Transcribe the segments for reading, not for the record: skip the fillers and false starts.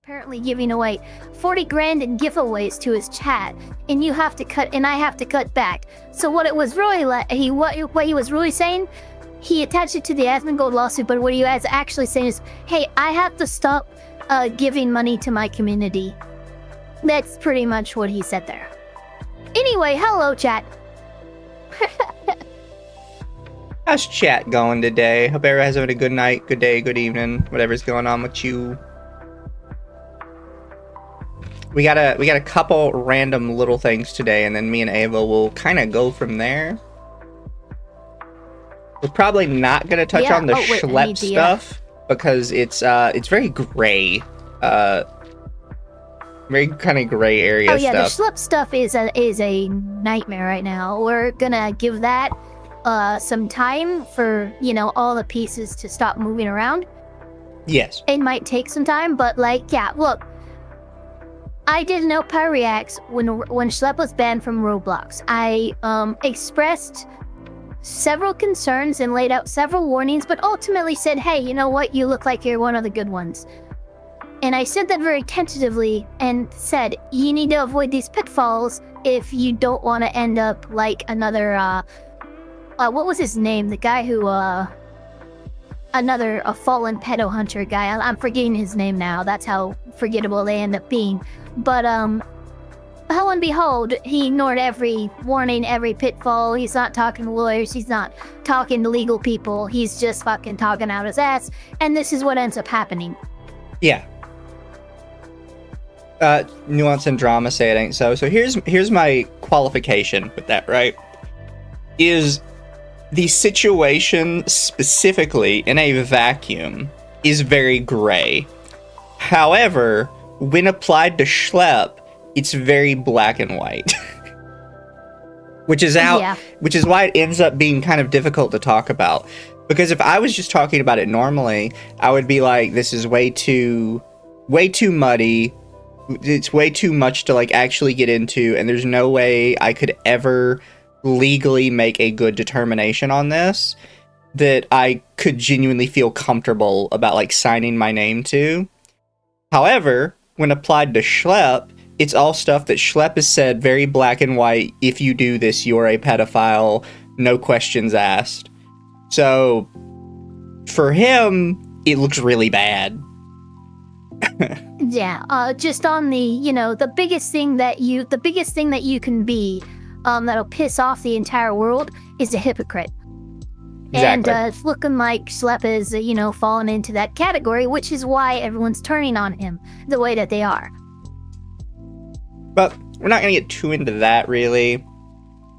apparently giving away 40 grand in giveaways to his chat, and you have to cut, and I have to cut back. So what it was really like, what he was really saying, he attached it to the Asmongold lawsuit, but what he was actually saying is, hey, I have to stop giving money to my community. That's pretty much what he said there. Anyway, hello, chat. How's chat going today? Hope everyone's having a good night, good day, good evening, whatever's going on with you. We got a couple random little things today, and then me and Ava will kind of go from there. We're probably not gonna touch on the schlep stuff because it's very gray, very kind of gray area. Oh yeah, stuff. The schlep stuff is a nightmare right now. We're gonna give that some time for, you know, all the pieces to stop moving around. Yes. It might take some time, but like, yeah, look. I didn't know Pyreax when Schlep was banned from Roblox. I expressed several concerns and laid out several warnings, but ultimately said, hey, you know what? You look like you're one of the good ones. And I said that very tentatively and said, you need to avoid these pitfalls if you don't want to end up like another, what was his name? The guy who, a fallen pedo hunter guy. I'm forgetting his name now. That's how forgettable they end up being. But, lo and behold, he ignored every warning, every pitfall. He's not talking to lawyers. He's not talking to legal people. He's just fucking talking out his ass. And this is what ends up happening. Yeah. Nuance and drama say it ain't so. So here's my qualification with that, right? Is the situation specifically in a vacuum is very gray. However, when applied to schlep, it's very black and white. which is why it ends up being kind of difficult to talk about. Because if I was just talking about it normally, I would be like, this is way too muddy. It's way too much to like actually get into, and there's no way I could ever legally make a good determination on this that I could genuinely feel comfortable about like signing my name to. However, when applied to schlep, it's all stuff that schlep has said very black and white. If you do this, you're a pedophile. No questions asked. So for him, it looks really bad. Yeah, just on the, you know, the biggest thing that you can be, that'll piss off the entire world is a hypocrite. Exactly. And it's looking like Schlep is, you know, falling into that category, which is why everyone's turning on him the way that they are. But we're not going to get too into that, really.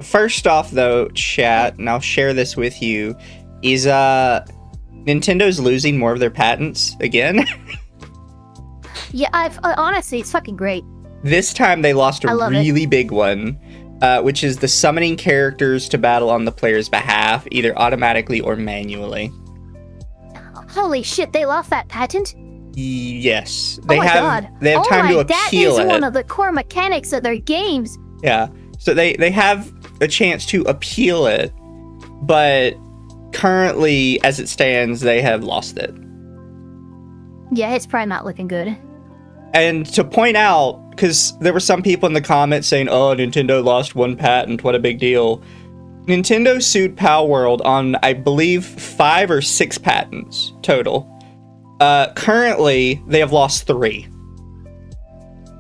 First off, though, chat, and I'll share this with you, is Nintendo's losing more of their patents again. Yeah, honestly, it's fucking great. This time they lost a really big one, which is the summoning characters to battle on the player's behalf, either automatically or manually. Holy shit, they lost that patent? Yes. They have time to appeal it. That is one of the core mechanics of their games. Yeah. So they have a chance to appeal it, but currently, as it stands, they have lost it. Yeah, it's probably not looking good. And to point out, because there were some people in the comments saying, oh, Nintendo lost one patent, what a big deal. Nintendo sued Palworld on, I believe, 5 or 6 patents total. Currently, they have lost 3.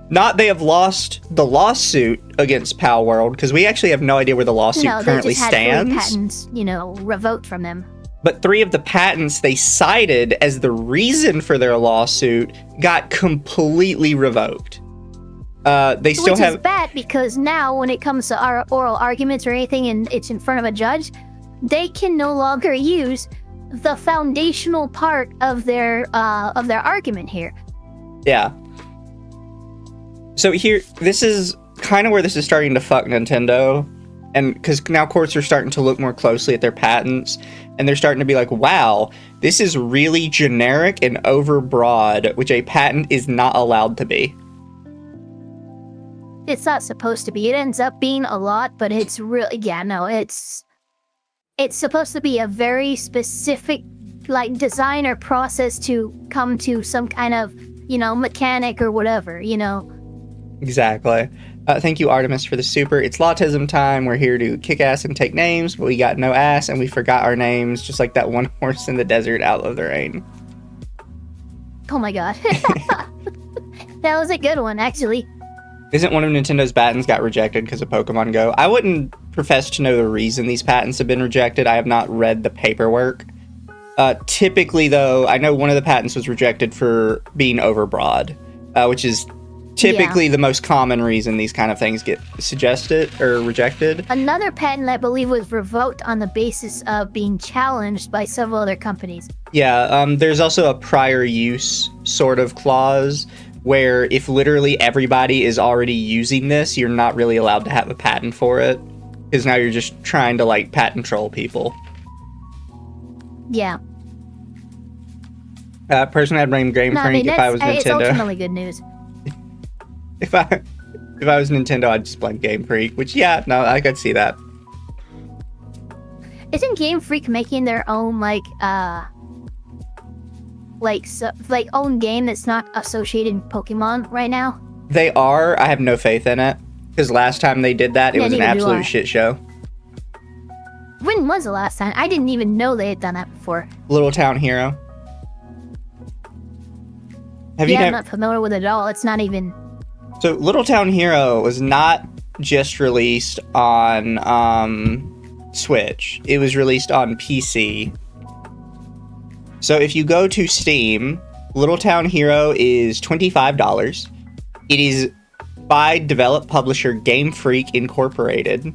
Not they have lost the lawsuit against Palworld, because we actually have no idea where the lawsuit currently stands. They just had 3 patents, you know, revoked from them. But 3 of the patents they cited as the reason for their lawsuit got completely revoked. Which is bad, because now when it comes to our oral arguments or anything and it's in front of a judge, they can no longer use the foundational part of their argument here. Yeah. So here, this is kind of where this is starting to fuck Nintendo. And because now courts are starting to look more closely at their patents, and they're starting to be like, wow, this is really generic and overbroad, which a patent is not allowed to be. It's not supposed to be. It ends up being a lot, but it's really, yeah, no, it's supposed to be a very specific, like, design or process to come to some kind of mechanic or whatever, Exactly. Thank you, Artemis, for the super. It's Lawtism time. We're here to kick ass and take names, but we got no ass, and we forgot our names, just like that one horse in the desert out of the rain. Oh my god. That was a good one, actually. Isn't one of Nintendo's patents got rejected because of Pokemon Go? I wouldn't profess to know the reason these patents have been rejected. I have not read the paperwork. Typically, though, I know one of the patents was rejected for being overbroad, which is typically the most common reason these kind of things get suggested or rejected. Another patent, I believe, was revoked on the basis of being challenged by several other companies. Yeah, there's also a prior use sort of clause where if literally everybody is already using this, you're not really allowed to have a patent for it, because now you're just trying to, like, patent troll people. Yeah. Person I'd blame Game Freak if I was Nintendo. It's ultimately good news. If I was Nintendo, I'd just blame Game Freak, which, yeah, no, I could see that. Isn't Game Freak making their own, own game that's not associated with Pokemon right now? They are. I have no faith in it, because last time they did that, it was an absolute shit show. When was the last time? I didn't even know they had done that before. Little Town Hero. I'm not familiar with it at all. It's not even... So, Little Town Hero was not just released on Switch. It was released on PC. So, if you go to Steam, Little Town Hero is $25. It is by developed publisher Game Freak Incorporated.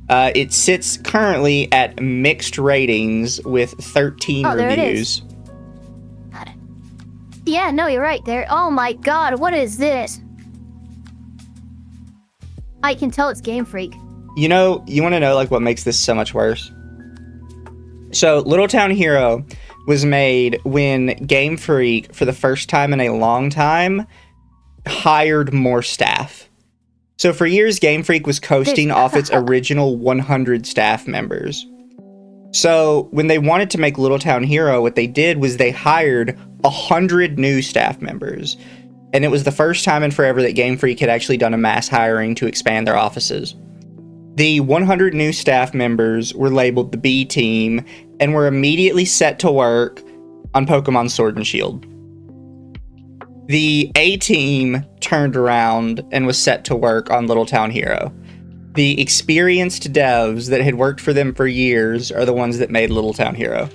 It sits currently at mixed ratings with 13 reviews. There it is. Yeah, no, you're right there. Oh my god, what is this? I can tell it's Game Freak. You want to know, like, what makes this so much worse? So, Little Town Hero was made when Game Freak, for the first time in a long time, hired more staff. So, for years, Game Freak was coasting off its original 100 staff members. So, when they wanted to make Little Town Hero, what they did was they hired 100 new staff members. And it was the first time in forever that Game Freak had actually done a mass hiring to expand their offices. The 100 new staff members were labeled the B Team and were immediately set to work on Pokemon Sword and Shield. The A Team turned around and was set to work on Little Town Hero. The experienced devs that had worked for them for years are the ones that made Little Town Hero.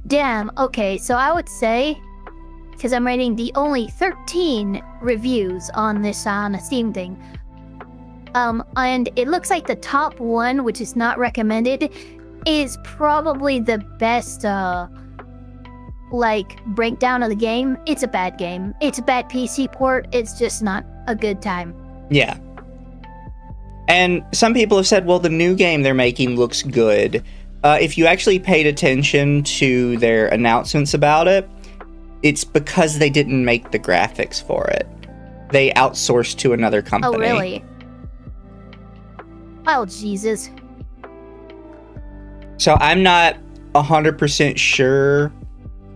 Damn, okay, so I would say, because I'm rating the only 13 reviews on this on a Steam thing, and it looks like the top one, which is not recommended, is probably the best, breakdown of the game. It's a bad game. It's a bad PC port. It's just not a good time. Yeah. And some people have said, well, the new game they're making looks good. If you actually paid attention to their announcements about it, it's because they didn't make the graphics for it. They outsourced to another company. Oh, really? Oh, Jesus. So I'm not 100% sure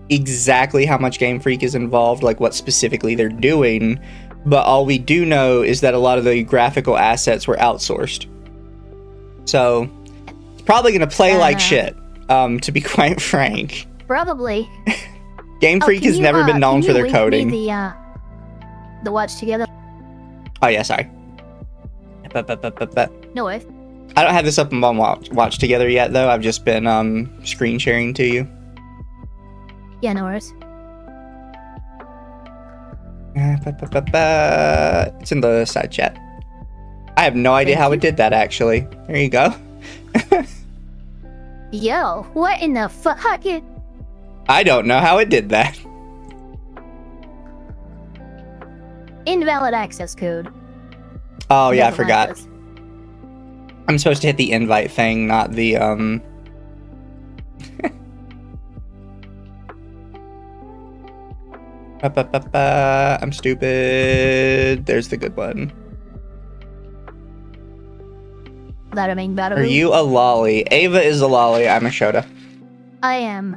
exactly how much Game Freak is involved, like what specifically they're doing, but all we do know is that a lot of the graphical assets were outsourced. So... probably gonna play like shit, to be quite frank. Probably. Game Freak has never been known for their coding. Me the watch together. Oh yeah, sorry. No way. I don't have this up on watch together yet, though. I've just been screen sharing to you. Yeah, no worries. It's in the side chat. I have no idea how it did that, actually. There you go. Yo, what in the fuck? I don't know how it did that. Invalid access code. Oh, yeah, I forgot. I'm supposed to hit the invite thing, not the, I'm stupid. There's the good one. Are you a lolly? Ava is a lolly. I'm a Shota. I am.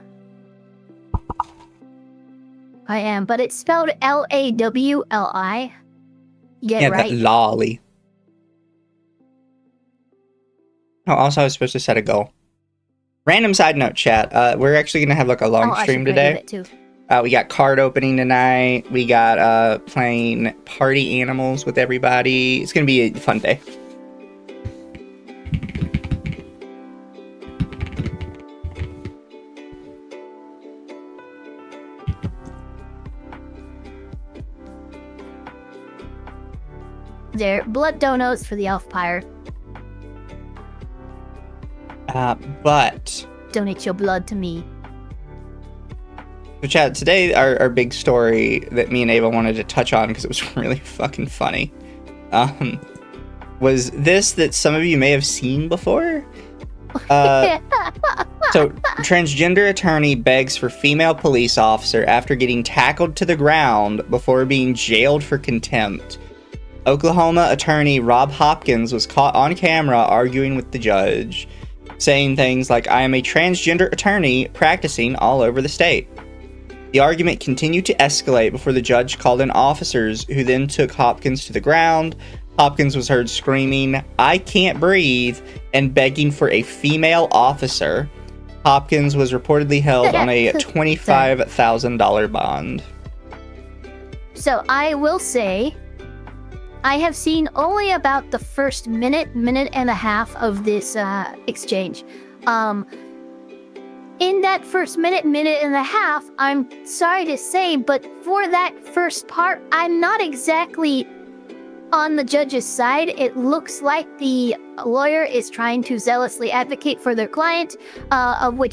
I am, but it's spelled Lawli. You get Yeah, it right? that Lawli. Oh, also I was supposed to set a goal. Random side note, chat. We're actually gonna have like a long stream today. It too. We got card opening tonight. We got playing party animals with everybody. It's gonna be a fun day. They're blood donuts for the elf pyre. But Donate your blood to me. so chat, today our big story that me and Ava wanted to touch on because it was really fucking funny. Was this that some of you may have seen before? So, transgender attorney begs for female police officer after getting tackled to the ground before being jailed for contempt. Oklahoma attorney Rob Hopkins was caught on camera arguing with the judge, saying things like, "I am a transgender attorney practicing all over the state." The argument continued to escalate before the judge called in officers who then took Hopkins to the ground. Hopkins was heard screaming, "I can't breathe," and begging for a female officer. Hopkins was reportedly held on a $25,000 bond. So I will say, I have seen only about the first minute and a half of this exchange. In that first minute and a half, I'm sorry to say, but for that first part, I'm not exactly on the judge's side. It looks like the lawyer is trying to zealously advocate for their client,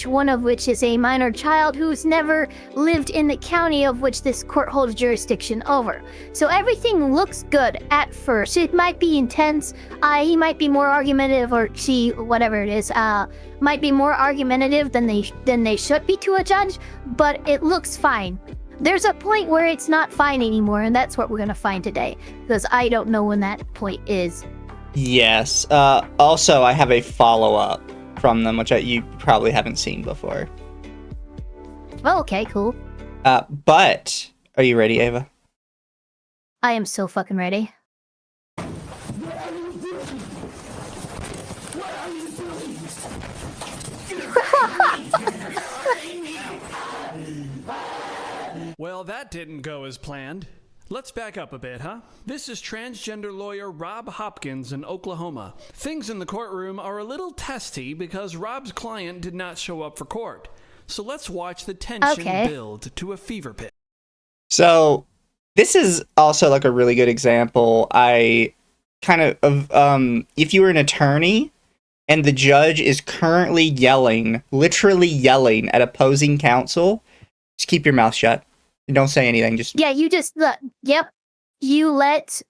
one of which is a minor child who's never lived in the county of which this court holds jurisdiction over. So everything looks good at first. It might be intense. He might be more argumentative, or she, whatever it is, might be more argumentative than they should be to a judge, but it looks fine. There's a point where it's not fine anymore, and that's what we're going to find today, because I don't know when that point is. Yes. Also, I have a follow-up from them, which you probably haven't seen before. Oh, okay, cool. But, are you ready, Ava? I am so fucking ready. Well, that didn't go as planned. Let's back up a bit, huh? This is transgender lawyer Rob Hopkins in Oklahoma. Things in the courtroom are a little testy because Rob's client did not show up for court. So let's watch the tension build to a fever pitch. So, this is also like a really good example. If you were an attorney and the judge is currently literally yelling at opposing counsel, just keep your mouth shut. Don't say anything. You let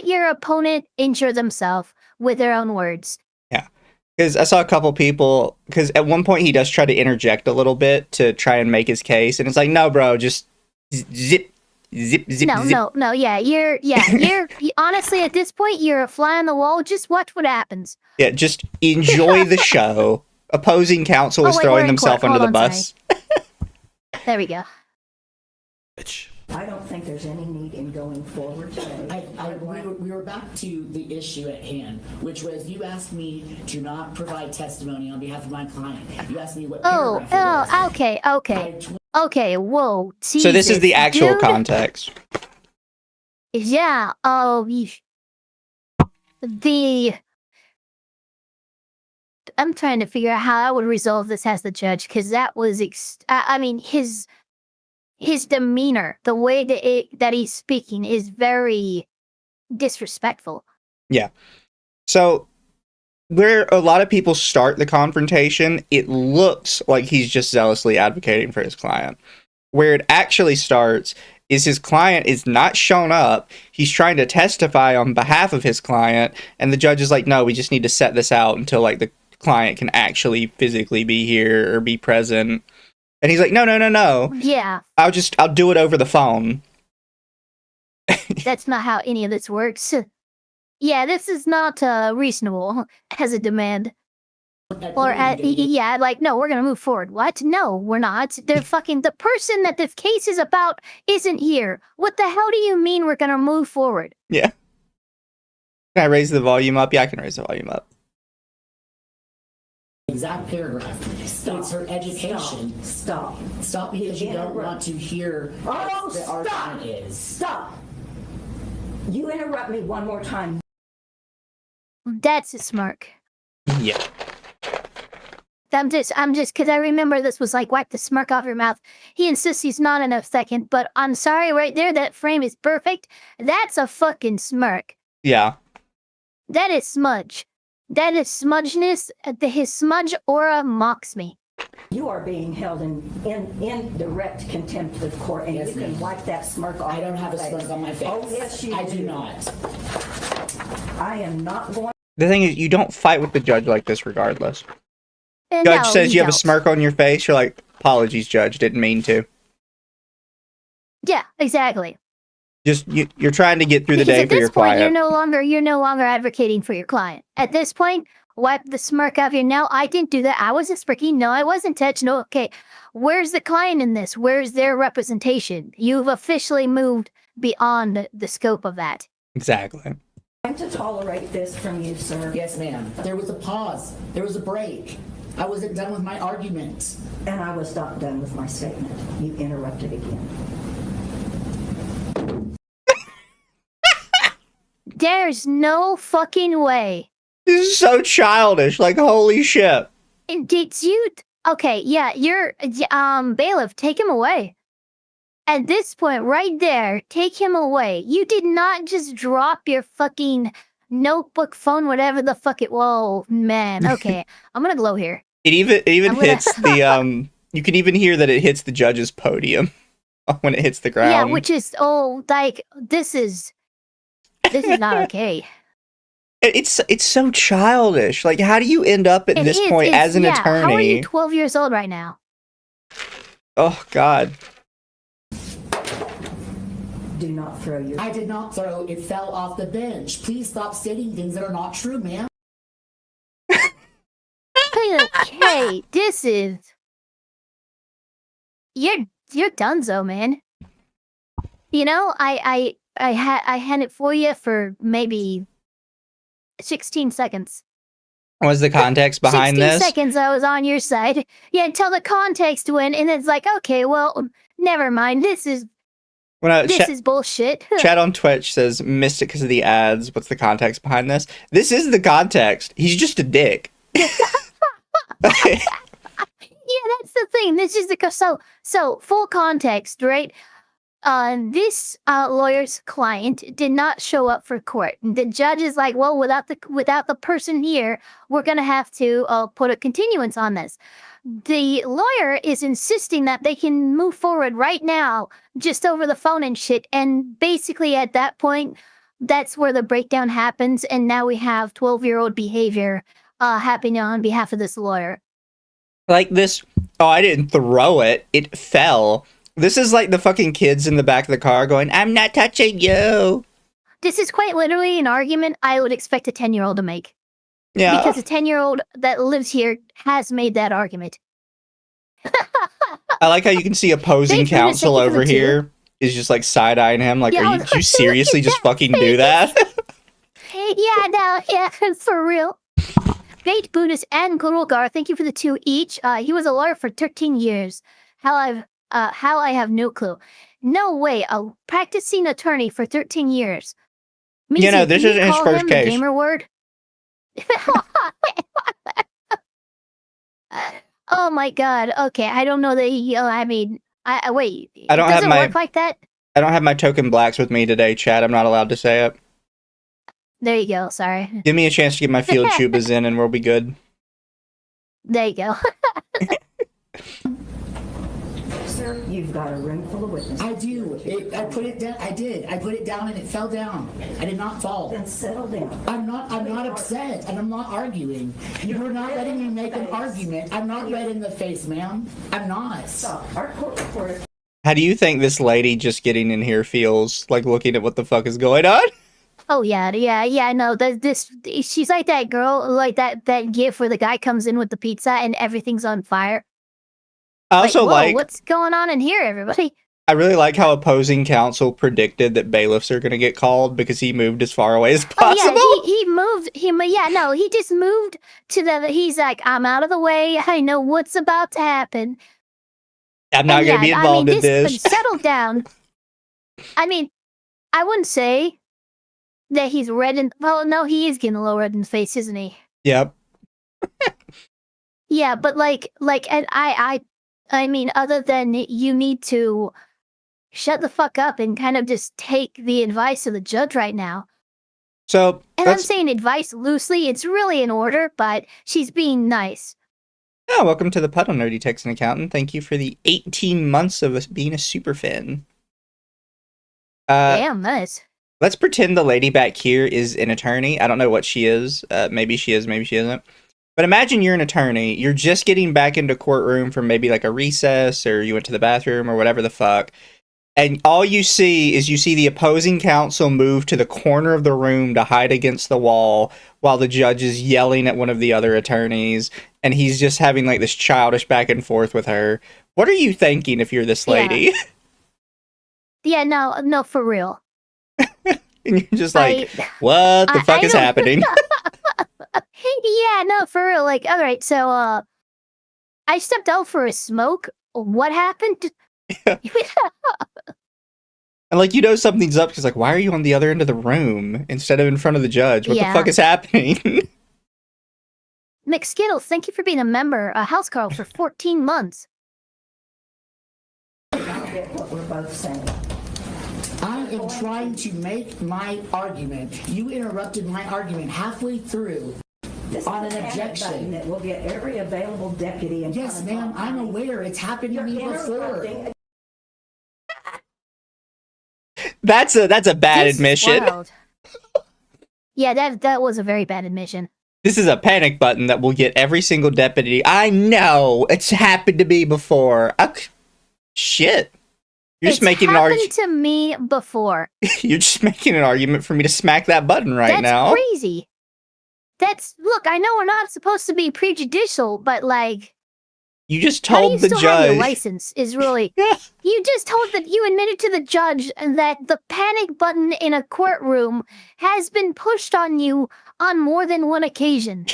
your opponent injure themselves with their own words. Yeah, because I saw a couple people. Because at one point he does try to interject a little bit to try and make his case, and it's like, no, bro, just zip. No. Yeah, you're honestly at this point you're a fly on the wall. Just watch what happens. Yeah, just enjoy the show. Opposing counsel is throwing themselves under the bus. There we go. I don't think there's any need in going forward today. We were back to the issue at hand, which was you asked me to not provide testimony on behalf of my client. You asked me what paragraph it was. Okay, whoa. Jesus, so this is the actual context. Yeah, I'm trying to figure out how I would resolve this as the judge, because that was, his demeanor, the way that he's speaking is very disrespectful. Yeah. So, where a lot of people start the confrontation, it looks like he's just zealously advocating for his client. Where it actually starts is his client is not shown up. He's trying to testify on behalf of his client, and the judge is like, no, we just need to set this out until like the client can actually physically be here or be present. And he's like, no. Yeah. I'll do it over the phone. That's not how any of this works. Yeah, this is not reasonable as a demand. Or yeah, like, no, we're gonna move forward. What? No, we're not. They're fucking the person that the case is about isn't here. What the hell do you mean we're gonna move forward? Yeah. Can I raise the volume up? Yeah, I can raise the volume up. Exact paragraph. Stop. It's her education. Stop. Stop because you don't want to hear Oh, what the stop. argument is. Stop. You interrupt me one more time. That's a smirk. Yeah. I'm just, because I remember this was like, wipe the smirk off your mouth. He insists he's not in a second, but I'm sorry, right there, that frame is perfect. That's a fucking smirk. Yeah. That is smudge. That is smudgeness. His smudge aura mocks me. You are being held in direct contempt of court, and Yes, you can ma'am. wipe that smirk off. I don't have a your face. smirk on my face. Oh, yes, you I do not. I am not going. The thing is, you don't fight with the judge like this regardless. And Judge no, says you have a don't. smirk on your face, you're like, apologies, judge, didn't mean to. Yeah, exactly. Just, you're trying to get through the Because day at for this your point, client. you're no longer advocating for your client. At this point, wipe the smirk off your. No, I didn't do that. I wasn't smirky. No, I wasn't touched. No, okay. Where's the client in this? Where's their representation? You've officially moved beyond the scope of that. Exactly. I'm to tolerate this from you, sir. Yes, ma'am. There was a pause. There was a break. I wasn't done with my argument. And I was not done with my statement. You interrupted again. There's no fucking way. This is so childish, like, holy shit. Did you? Okay, yeah, you're bailiff. Take him away. At this point, right there, take him away. You did not just drop your fucking notebook, phone, whatever the fuck it. Whoa, man. Okay, I'm gonna glow here. It even I'm gonna- hits the, you can even hear that it hits the judge's podium when it hits the ground. Yeah, which is like this is not okay. It's so childish. Like, how do you end up at It this is, point it's- as an yeah, attorney? How are you 12 years old right now? Oh, God. Do not throw your. I did not throw. It fell off the bench. Please stop stating things that are not true, ma'am. Okay, this is you're donezo, man. You know, I had it for you for maybe 16 seconds. What's the context behind 16 this? seconds I was on your side. Yeah, until the context went, and it's like, okay, well, never mind. This is bullshit. Chat on Twitch says, missed it because of the ads. What's the context behind this? This is the context. He's just a dick. Yeah, that's the thing. This is the so full context, right? This lawyer's client did not show up for court. The judge is like, well, without the person here, we're gonna have to put a continuance on this. The lawyer is insisting that they can move forward right now, just over the phone and shit. And basically, at that point, that's where the breakdown happens. And now we have 12-year-old behavior happening on behalf of this lawyer. Like this. Oh, I didn't throw it. It fell. This is like the fucking kids in the back of the car going, I'm not touching you. This is quite literally an argument I would expect a 10-year-old to make. Yeah. Because a 10-year-old that lives here has made that argument. I like how you can see opposing Thank goodness, counsel thank you for over the two. here is just like side-eyeing him. Like, Yeah, are you, did you seriously just fucking do that? Yeah, no, yeah, for real. Fate, Buddhist, and Kurogar, thank you for the 2 each. He was a lawyer for 13 years. How I have no clue. No way, a practicing attorney for 13 years. You know, this can isn't his call first him case. The gamer word? Oh my god. Okay, I don't know that I mean, I wait. I don't Does have it my- work like that? I don't have my token blacks with me today, chat. I'm not allowed to say it. There you go. Sorry. Give me a chance to get my field tubas in and we'll be good. There you go. Sir, you've got a room full of witnesses. I do. I put it down. I did. I put it down and it fell down. I did not fall. Then settle down. I'm not upset and I'm not arguing. You're not letting me make an argument. I'm not red in the face, ma'am. I'm not. Stop. Our court reporter. How do you think this lady just getting in here feels like looking at what the fuck is going on? Oh yeah. No, she's like that girl, like that gif where the guy comes in with the pizza and everything's on fire. I also Whoa, like. what's going on in here, everybody? I really like how opposing counsel predicted that bailiffs are going to get called because he moved as far away as possible. Oh yeah, he moved. He just moved to the. He's like, I'm out of the way. I know what's about to happen. I'm not going to be involved in this. Settle down. I mean, I wouldn't say that he's red in. Well, no, he is getting a little red in the face, isn't he? Yep. Yeah, but and I mean, other than you need to shut the fuck up and kind of just take the advice of the judge right now. So, and I'm saying advice loosely. It's really in order, but she's being nice. Oh, welcome to the Puddle Nerdy Texan Accountant. Thank you for the 18 months of us being a super fan. Damn, nice. Let's pretend the lady back here is an attorney. I don't know what she is. Maybe she is, maybe she isn't. But imagine you're an attorney. You're just getting back into courtroom from maybe like a recess, or you went to the bathroom or whatever the fuck. And all you see is the opposing counsel move to the corner of the room to hide against the wall while the judge is yelling at one of the other attorneys, and he's just having like this childish back and forth with her. What are you thinking if you're this lady? Yeah, no, for real. And you're just like, what the fuck is happening? Yeah, no, for real. Like, all right, so I stepped out for a smoke. What happened? And like, something's up because like, why are you on the other end of the room instead of in front of the judge? What the fuck is happening? McSkittles, thank you for being a member, a house Carl, for 14 months. I get what we're both saying. I am trying to make my argument. You interrupted my argument halfway through on an objection. That will get every available deputy in. Yes, ma'am, I'm aware. It's happened to me before. That's a bad admission. Yeah, that was a very bad admission. This is a panic button that will get every single deputy. I know it's happened to me before. Shit, you're just making an argument to me before. You're just making an argument for me to smack that button now. That's crazy. Look. I know we're not supposed to be prejudicial, but like. You just told the judge. Have your license is really. You just told that you admitted to the judge that the panic button in a courtroom has been pushed on you on more than one occasion.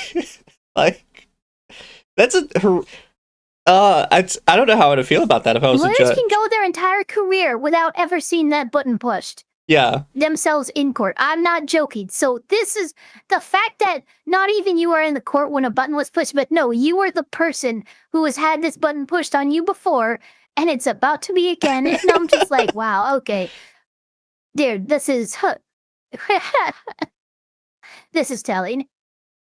Like, that's I don't know how I would feel about that if I was a judge. Lawyers can go their entire career without ever seeing that button pushed. Yeah. Themselves in court. I'm not joking. So this is the fact that not even you were in the court when a button was pushed, but no, you were the person who has had this button pushed on you before, and it's about to be again. And I'm just like, wow, okay. Dude, this is this is telling.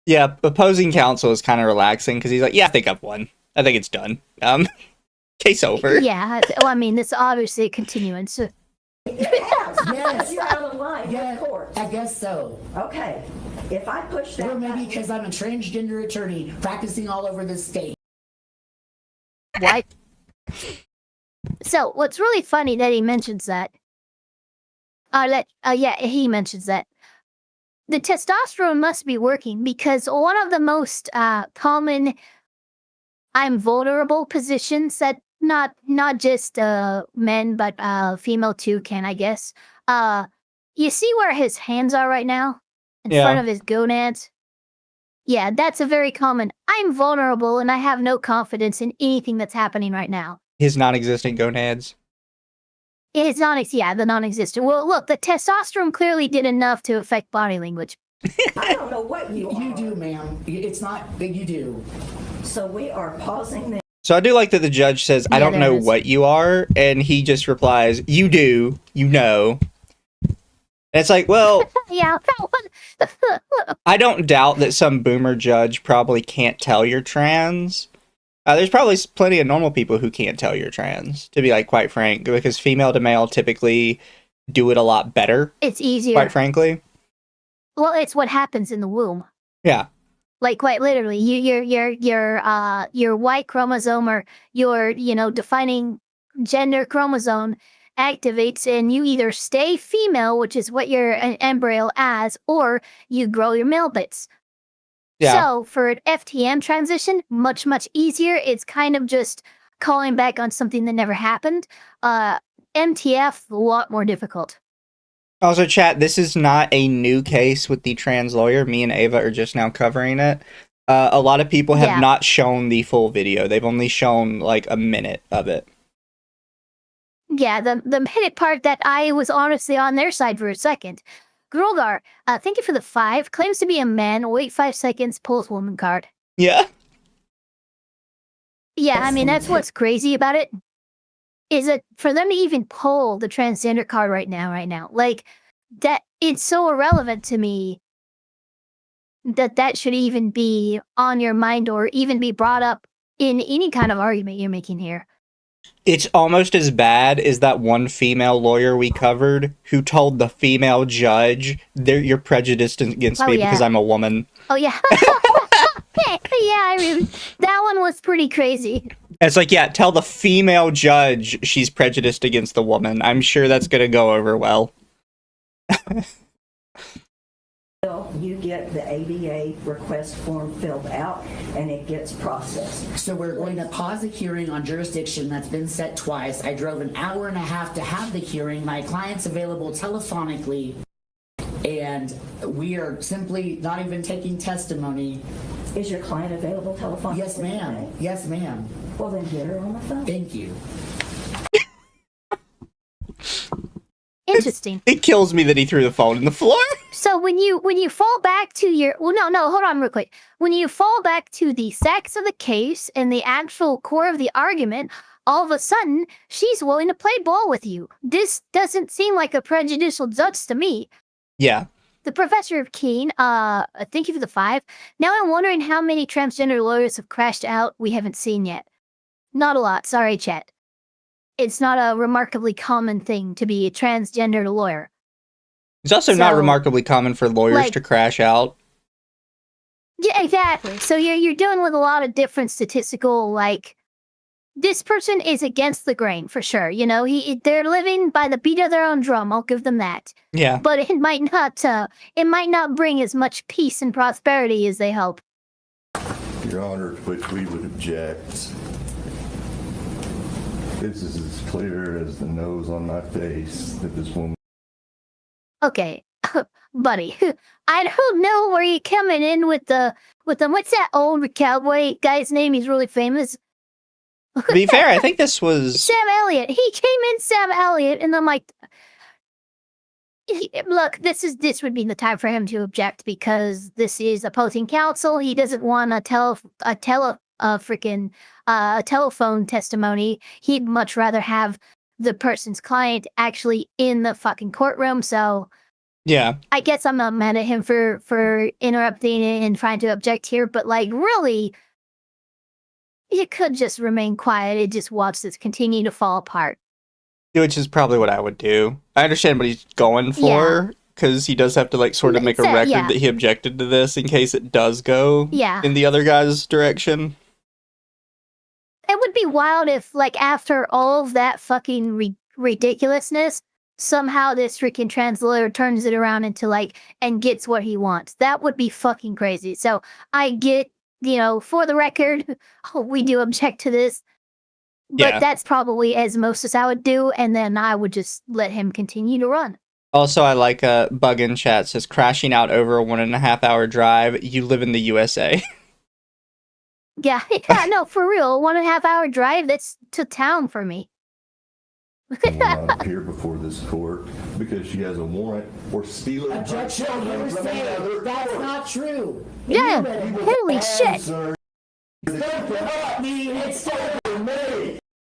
Yeah, opposing counsel is kind of relaxing because he's like, yeah, I think I've won. I think it's done. Case over. Yeah, well, I mean, this is obviously a continuance. Yes. You're out of line. Yeah, Of course. I guess so. Okay. If I push that. Or maybe because I'm a transgender attorney practicing all over the state. What? So, what's really funny that he mentions that. Yeah, he mentions that. The testosterone must be working because one of the most common I'm vulnerable positions that not just men but female too can, I guess. You see where his hands are right now in front of his gonads? Yeah, that's a very common. I'm vulnerable and I have no confidence in anything that's happening right now. His non-existent gonads. It's the non-existent. Well, look, the testosterone clearly did enough to affect body language. I don't know what you are. You do, ma'am. It's not that you do. So we are pausing this. So I do like that the judge says, I don't know what you are, and he just replies, you do, you know. And it's like, well, yeah. I don't doubt that some boomer judge probably can't tell you're trans. There's probably plenty of normal people who can't tell you're trans, to be like quite frank, because female to male typically do it a lot better. It's easier. Quite frankly. Well, it's what happens in the womb. Yeah. Like quite literally, your Y chromosome or your defining gender chromosome activates and you either stay female, which is what you're an embryo as, or you grow your male bits. Yeah. So for an FTM transition, much, much easier. It's kind of just calling back on something that never happened. MTF, a lot more difficult. Also, chat, this is not a new case with the trans lawyer. Me and Ava are just now covering it. A lot of people have not shown the full video. They've only shown, like, a minute of it. Yeah, the minute part that I was honestly on their side for a second. Grolgar, thank you for the 5. Claims to be a man. Wait 5 seconds. Pulls woman card. Yeah. Yeah, I mean, that's what's crazy about it. Is that for them to even pull the transgender card right now, like, that, it's so irrelevant to me that should even be on your mind or even be brought up in any kind of argument you're making here. It's almost as bad as that one female lawyer we covered who told the female judge, you're prejudiced against me because I'm a woman. Oh, yeah. Yeah, that one was pretty crazy. It's like, yeah, tell the female judge she's prejudiced against the woman. I'm sure that's going to go over well. You get the ADA request form filled out and it gets processed. So we're going to pause the hearing on jurisdiction that's been set twice. I drove an hour and a half to have the hearing. My client's available telephonically, and we are simply not even taking testimony. Is your client available telephonically? Yes, ma'am. Yes, ma'am. Well, then get her on the phone. Thank you. Interesting. It kills me that he threw the phone in the floor. So when you fall back to your no, hold on real quick. When you fall back to the facts of the case and the actual core of the argument, all of a sudden she's willing to play ball with you. This doesn't seem like a prejudicial judge to me. Yeah. The Professor of Keen, thank you for the 5. Now I'm wondering how many transgender lawyers have crashed out we haven't seen yet. Not a lot, sorry, chat. It's not a remarkably common thing to be a transgender lawyer. It's also not remarkably common for lawyers to crash out. Yeah, exactly. So you're dealing with a lot of different statistical, like, this person is against the grain for sure. You know, they're living by the beat of their own drum. I'll give them that. Yeah. But it might not bring as much peace and prosperity as they hope. Your Honor, to which we would object. This is as clear as the nose on my face that this woman. Okay, buddy, I don't know where you're coming in with the what's that old cowboy guy's name? He's really famous. To be fair, I think this was Sam Elliott. He came in Sam Elliott, and I'm like, look, this would be the time for him to object because this is opposing counsel. He doesn't want a telephone testimony. He'd much rather have the person's client actually in the fucking courtroom. So yeah, I guess I'm not mad at him for interrupting and trying to object here, but like really, you could just remain quiet and just watch this continue to fall apart. Which is probably what I would do. I understand what he's going for, because he does have to like sort of make a record that he objected to this in case it does go in the other guy's direction. It would be wild if, like, after all of that fucking ridiculousness, somehow this freaking translator turns it around into, like, and gets what he wants. That would be fucking crazy. So I get, you know, for the record, we do object to this. But that's probably as most as I would do, and then I would just let him continue to run. Also, I like a bug in chat says crashing out over a 1.5 hour drive. You live in the USA. Yeah, no, for real. 1.5 hour drive, that's to town for me. Will not appear before this court because she has a warrant for stealing. Objection, you're saying that's not true. Yeah, holy shit.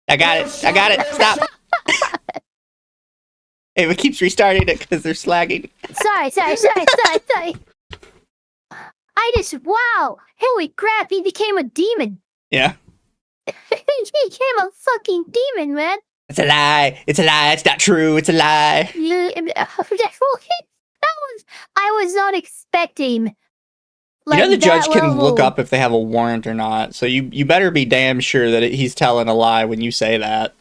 I got it, stop. It keeps restarting it because they're slagging. Sorry. Wow, holy crap, he became a demon. Yeah. He became a fucking demon, man. It's a lie, it's not true, it's a lie. I was not expecting. Like, you know the judge can look up if they have a warrant or not, so you better be damn sure that he's telling a lie when you say that.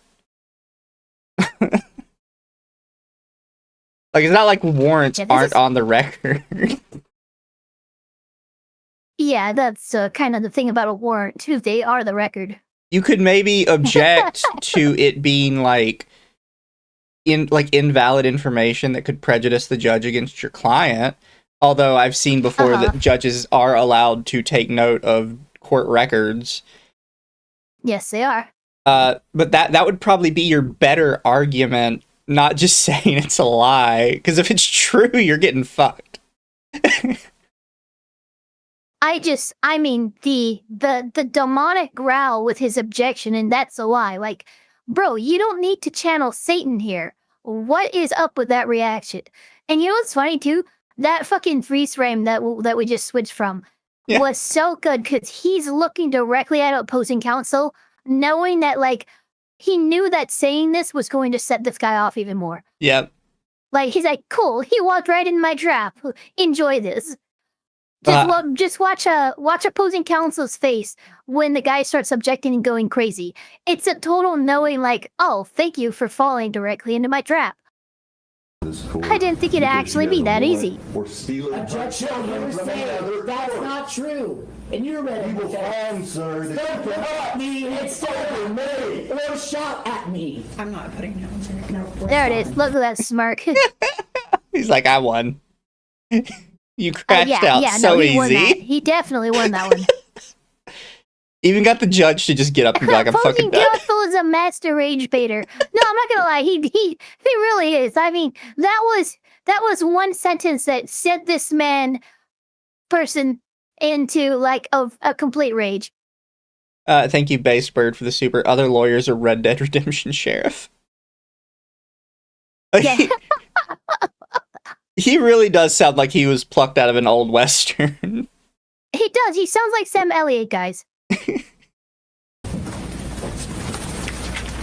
Like, it's not like warrants Yeah, this aren't is- on the record. Yeah, that's kind of the thing about a warrant too. They are the record. You could maybe object to it being like invalid information that could prejudice the judge against your client. Although I've seen before that judges are allowed to take note of court records. Yes, they are. But that would probably be your better argument, not just saying it's a lie. Because if it's true, you're getting fucked. I mean, the demonic growl with his objection, and that's a lie. Like, bro, you don't need to channel Satan here. What is up with that reaction? And you know what's funny too? That fucking freeze frame that we just switched from was so good because he's looking directly at opposing counsel, knowing that like he knew that saying this was going to set this guy off even more. Yep. Like he's like, cool, he walked right in my trap. Enjoy this. Just watch opposing counsel's face when the guy starts objecting and going crazy. It's a total knowing, like, oh, thank you for falling directly into my trap. I didn't think it'd actually be that easy. Or steal it. Objection, you're saying that's not true. And you're ready You will find, sir, that Don't you come at me and stab me. or shout at me. I'm not putting hands in it. No, There it is. Look at that smirk. He's like, I won. You crashed out so he won that. easy. He definitely won that one. Even got the judge to just get up and be like, I'm fucking Opposing done. counsel is a master rage baiter. No, I'm not gonna lie. He really is. I mean, that was one sentence that sent this person into like a complete rage. Thank you, Basebird, for the super. Other lawyers are Red Dead Redemption Sheriff. Yeah. He really does sound like he was plucked out of an old western. He does. He sounds like Sam Elliott, guys.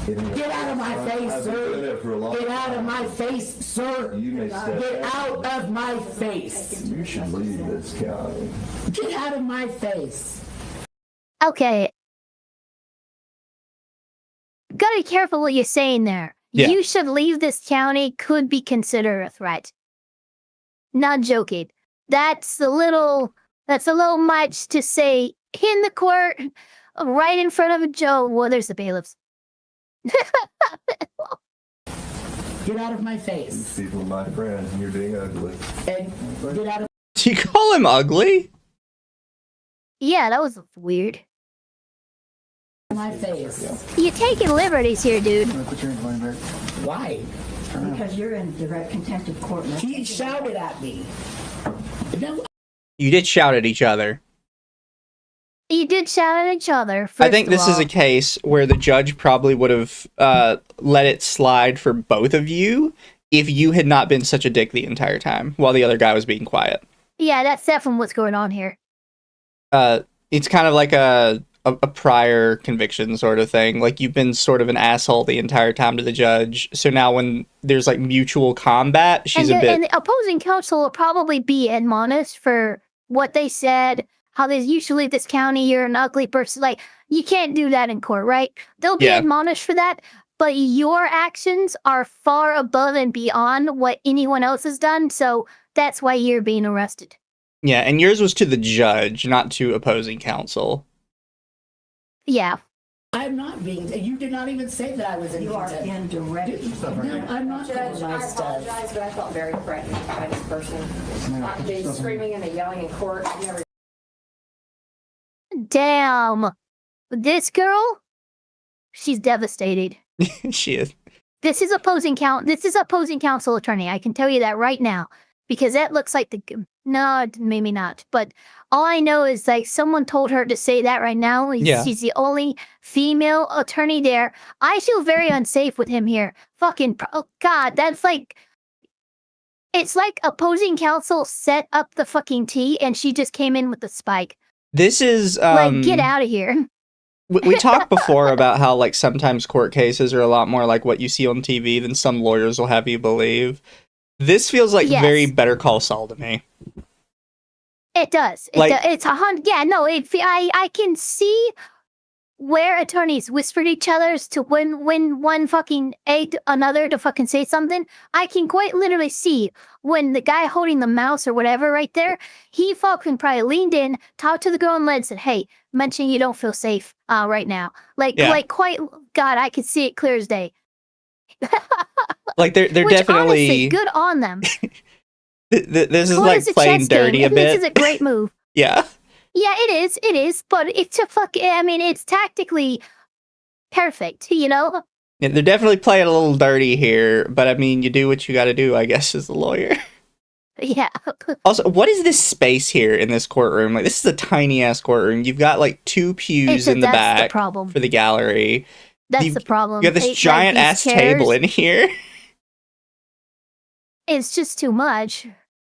Get out of my face, sir. Get out of my face, sir. You may step Get back. out of my face. You should leave this county. Get out of my face. Okay. Gotta be careful what you're saying there. Yeah. You should leave this county could be considered a threat. Not joking. That's a little much to say in the court, right in front of a judge. Well, there's the bailiffs. Get out of my These face. people are my friends, and you're being ugly. And get out of Do you call him ugly? Yeah, that was weird. my face. You're taking liberties here, dude. Why? Because you're in direct contempt of court. He shouted at me. No, You did shout at each other. You did shout at each other. I think first this of is all. a case where the judge probably would have let it slide for both of you if you had not been such a dick the entire time while the other guy was being quiet. Yeah, that's definitely what's going on here. It's kind of like a prior conviction sort of thing. Like, you've been sort of an asshole the entire time to the judge. So now when there's like mutual combat, she's a bit... And the opposing counsel will probably be admonished for what they said, how they usually this county, you're an ugly person. Like, you can't do that in court, right? They'll be Yeah. admonished for that, but your actions are far above and beyond what anyone else has done, so that's why you're being arrested. Yeah, and yours was to the judge, not to opposing counsel. Yeah. I'm not being. You did not even say that I was in You are contempt. in direct. No, I'm not doing Judge, I my stuff. apologize, but I felt very threatened by this person. The screaming and the yelling in court, I've never Damn. This girl, she's devastated. She is. This is opposing counsel attorney. I can tell you that right now, because that looks like no, maybe not. But all I know is like someone told her to say that right now. Yeah. She's the only female attorney there. I feel very unsafe with him here. Oh God, that's like, it's like opposing counsel set up the fucking tea and she just came in with the spike. This is... Like, get out of here. We talked before about how, like, sometimes court cases are a lot more like what you see on TV than some lawyers will have you believe. This feels like Yes. very Better Call Saul to me. It does. Like- It's 100. Yeah, no. I can see where attorneys whispered each other's to when one fucking egged another to fucking say something, I can quite literally see when the guy holding the mouse or whatever right there, he fucking probably leaned in, talked to the girl and led, said, hey, mention you don't feel safe right now. Like quite, God, I could see it clear as day. Like they're Which, definitely honestly, good on them. This is Well, like it's a playing chess dirty game. a This is bit. a great move. Yeah. Yeah, it is, but it's a I mean, it's tactically perfect, you know? Yeah, they're definitely playing a little dirty here, but I mean, you do what you got to do, I guess, as a lawyer. Yeah. Also, what is this space here in this courtroom? Like, this is a tiny ass courtroom. You've got like 2 pews in the that's back the problem. for the gallery. That's the problem. You got this Like, giant these ass chairs, table in here. It's just too much.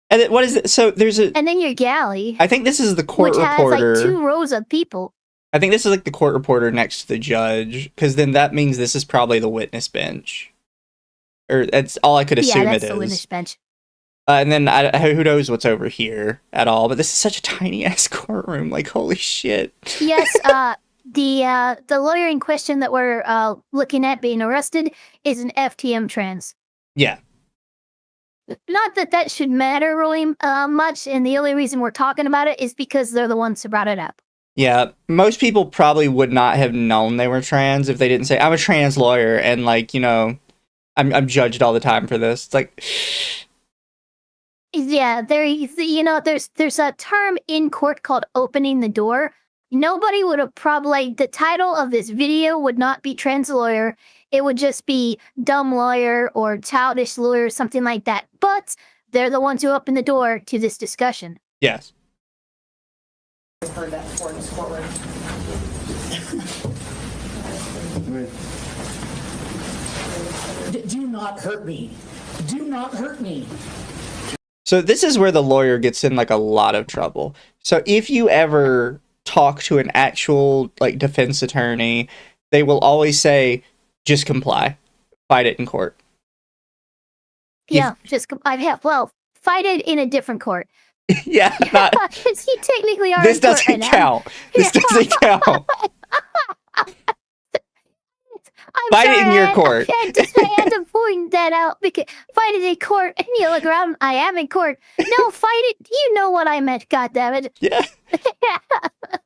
And then, what is it? So there's a. And then your galley, I think this is the court which has reporter. like 2 rows of people. I think this is like the court reporter next to the judge, because then that means this is probably the witness bench. Or that's all I could assume Yeah, that's it the is. witness bench. And then who knows what's over here at all? But this is such a tiny ass courtroom. Like, holy shit. Yes, the lawyer in question that we're looking at being arrested is an FTM trans. Yeah. Not that that should matter really much, and the only reason we're talking about it is because they're the ones who brought it up. Yeah, most people probably would not have known they were trans if they didn't say, I'm a trans lawyer, and like, you know, I'm judged all the time for this. It's like... Yeah, there's a term in court called opening the door. Nobody would have probably, the title of this video would not be trans lawyer. It would just be dumb lawyer or childish lawyer, something like that. But they're the ones who opened the door to this discussion. Yes. I've heard that before in this courtroom. Do not hurt me. Do not hurt me. So this is where the lawyer gets in like a lot of trouble. So if you ever talk to an actual like defense attorney, they will always say, just comply. Fight it in court. Yeah, fight it in a different court. Yeah, not, Because you technically are this in court doesn't right now. count. This doesn't count. I'm Fight it sorry, in your court. I had to point that out because fight it in court, and you look around. I am in court. No, fight it. You know what I meant. Goddammit. Yeah.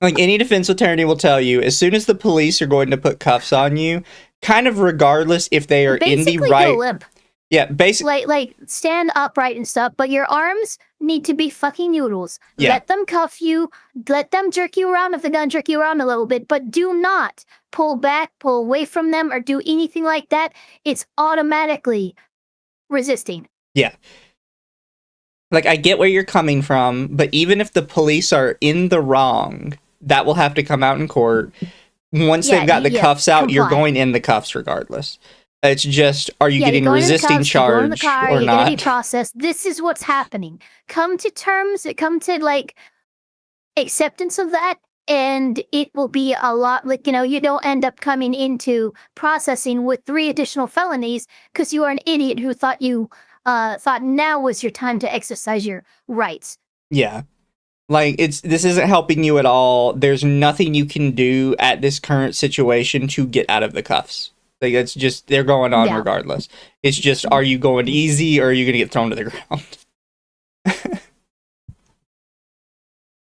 Like any defense attorney will tell you, as soon as the police are going to put cuffs on you, kind of regardless if they are Basically, in the right. go limp. Yeah, basically. Like stand upright and stuff, but your arms need to be fucking noodles. Yeah. Let them cuff you. Let them jerk you around if they're gonna jerk you around a little bit, but do not pull back, pull away from them, or do anything like that. It's automatically resisting. Yeah. Like, I get where you're coming from, but even if the police are in the wrong, that will have to come out in court. Once they've got the cuffs out, you're comply. going in the cuffs regardless. It's just, are you Yeah, getting you're going in the resisting cuffs, you're going in the charge car, or you're gonna be not? processed. This is what's happening. Come to terms, come to like acceptance of that, and it will be a lot like, you don't end up coming into processing with 3 additional felonies because you are an idiot who thought thought now was your time to exercise your rights. Yeah. Like, this isn't helping you at all. There's nothing you can do at this current situation to get out of the cuffs. Like, it's just, they're going on regardless. It's just, are you going easy or are you going to get thrown to the ground?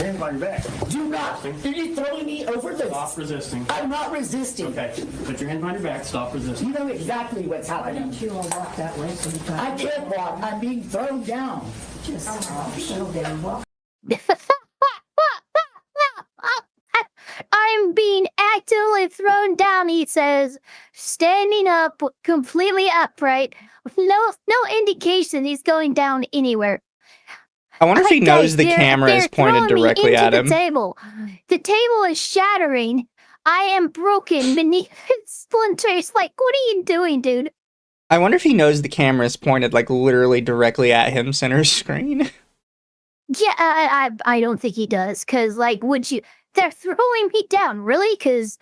Hands on your back. Do not. Are you throwing me over the... Stop resisting. I'm not resisting. Okay. Put your hands on your back. Stop resisting. You know exactly what's happening. You all walk that way sometime. I can't walk. I'm being thrown down. Just settle down, walk. I'm being actively thrown down, he says, standing up, completely upright, with no indication he's going down anywhere. I wonder if he Guys, knows the they're- camera is they're pointed throwing me directly into at him. The table. The table is shattering. I am broken beneath its splinters. Like, what are you doing, dude? I wonder if he knows the camera is pointed, like, literally directly at him, center screen. Yeah, I don't think he does, because, like, would you... They're throwing me down, really? Because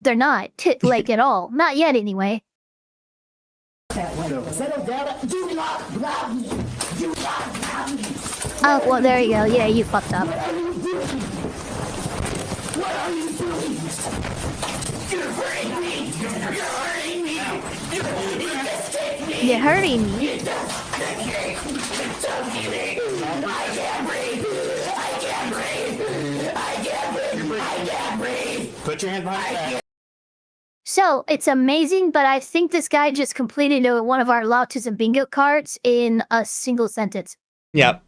they're not, like, at all. Not yet, anyway. Settle down. Do not grab me. Do not grab me. Oh, well, there you go. Yeah, you fucked up. What are you doing? What are you doing? You're hurting me. Put your hand behind your back. So, it's amazing, but I think this guy just completed one of our Lawtism bingo cards in a single sentence. Yep.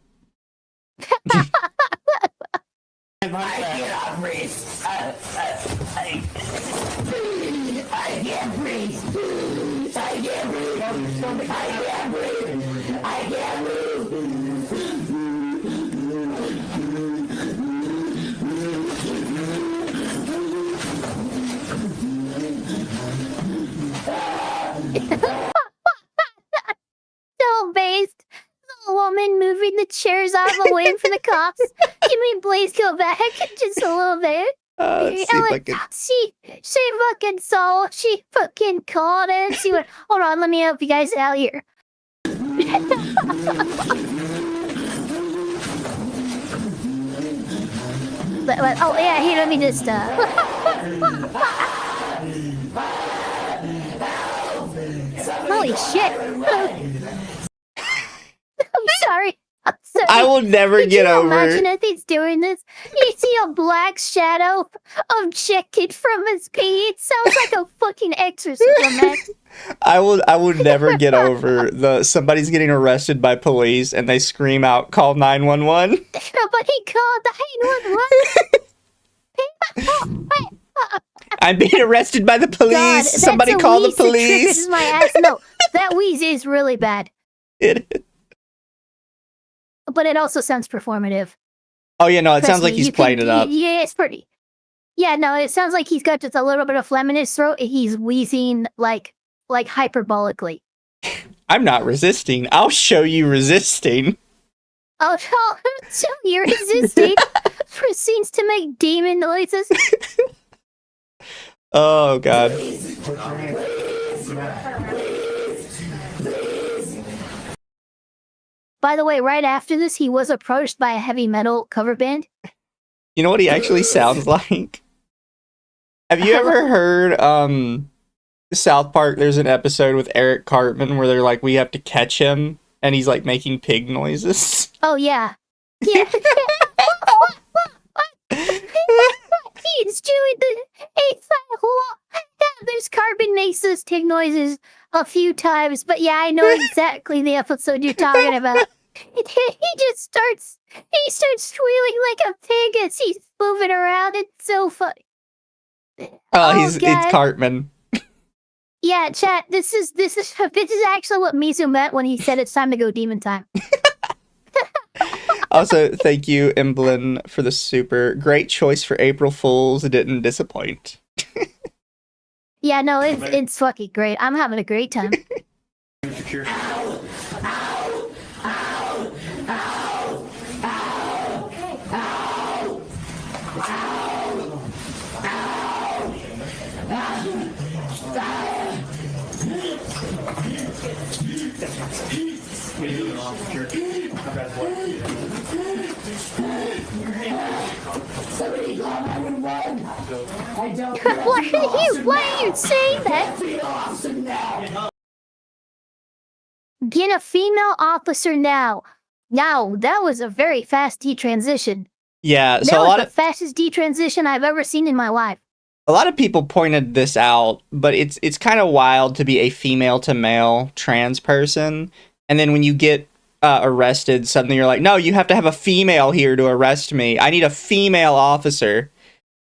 So based. The woman moving the chairs out of the way for the cops. Give me please go back just a little bit. Let's see if I can... She fucking saw. She fucking called it. She went, hold on, let me help you guys out here. Oh yeah, here, let me just Holy shit. I'm sorry. I will never get over. Imagine if he's doing this. You see a black shadow objected from his pee. It sounds like a fucking exorcism, man. I will never get over somebody's getting arrested by police and they scream out, "Call 911." But he called 911. I'm being arrested by the police. God, Somebody call the police. This is my ass. No, that wheeze is really bad. It is. But it also sounds performative. Oh yeah, no, it sounds like he's playing it up. Yeah, it's pretty. Yeah, no, it sounds like he's got just a little bit of phlegm in his throat. And he's wheezing like hyperbolically. I'm not resisting. I'll show you resisting. Oh no, so you're resisting. Proceeds to make demon noises. Oh god. By the way, right after this, he was approached by a heavy metal cover band. You know what he actually sounds like? Have you ever heard South Park? There's an episode with Eric Cartman where they're like, we have to catch him, and he's like making pig noises. Oh yeah. Yeah. He's doing the there's Carbon makes those pig noises a few times, but yeah, I know exactly the episode you're talking about. He starts squealing like a pig as he's moving around. It's so funny. It's Cartman. Yeah, chat. This is actually what Mizu meant when he said it's time to go demon time. Also, thank you, Emblem, for the super. Great choice for April Fools. It didn't disappoint. Yeah, no, it's fucking great. I'm having a great time. Why are you saying that? Get a female officer now. Now, that was a very fast detransition. Yeah, so that a was lot the of fastest detransition I've ever seen in my life. a lot of people pointed this out, but it's kind of wild to be a female to male trans person, and then when you get arrested, suddenly you're like, no, you have to have a female here to arrest me. I need a female officer.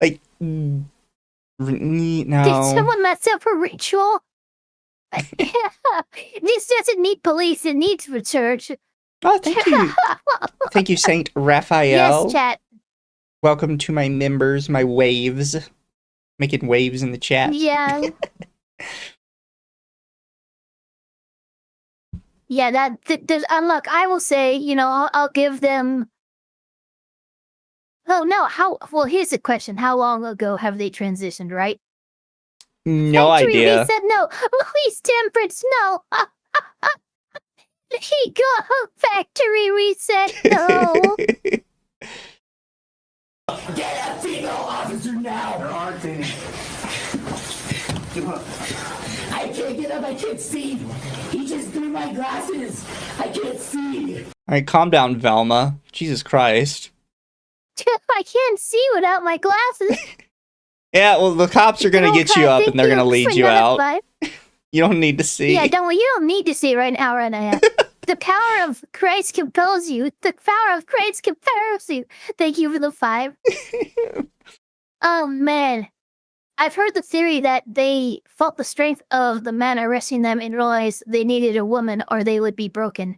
Like, no. Did someone mess up a ritual? This doesn't need police, it needs research. Oh, thank you. Thank you, Saint Raphael. Yes, chat. Welcome to my members, my waves. Making waves in the chat. Yeah. Yeah, there's unlock. I will say, I'll give them. Oh no! Well, here's the question: how long ago have they transitioned? Right? No Factory idea. reset, no. Police temperance, no. He got a factory reset, no. Get a female officer now! There aren't any. I can't get up. I can't see. He just threw my glasses. I can't see. All right, calm down, Velma. Jesus Christ. I can't see without my glasses. Yeah, well, the cops are gonna get you up and they're gonna lead you out. You don't need to see. Yeah, you don't need to see right now, Renee. The power of Christ compels you. The power of Christ compels you. Thank you for the 5. Oh, man. I've heard the theory that they felt the strength of the man arresting them and realized they needed a woman or they would be broken.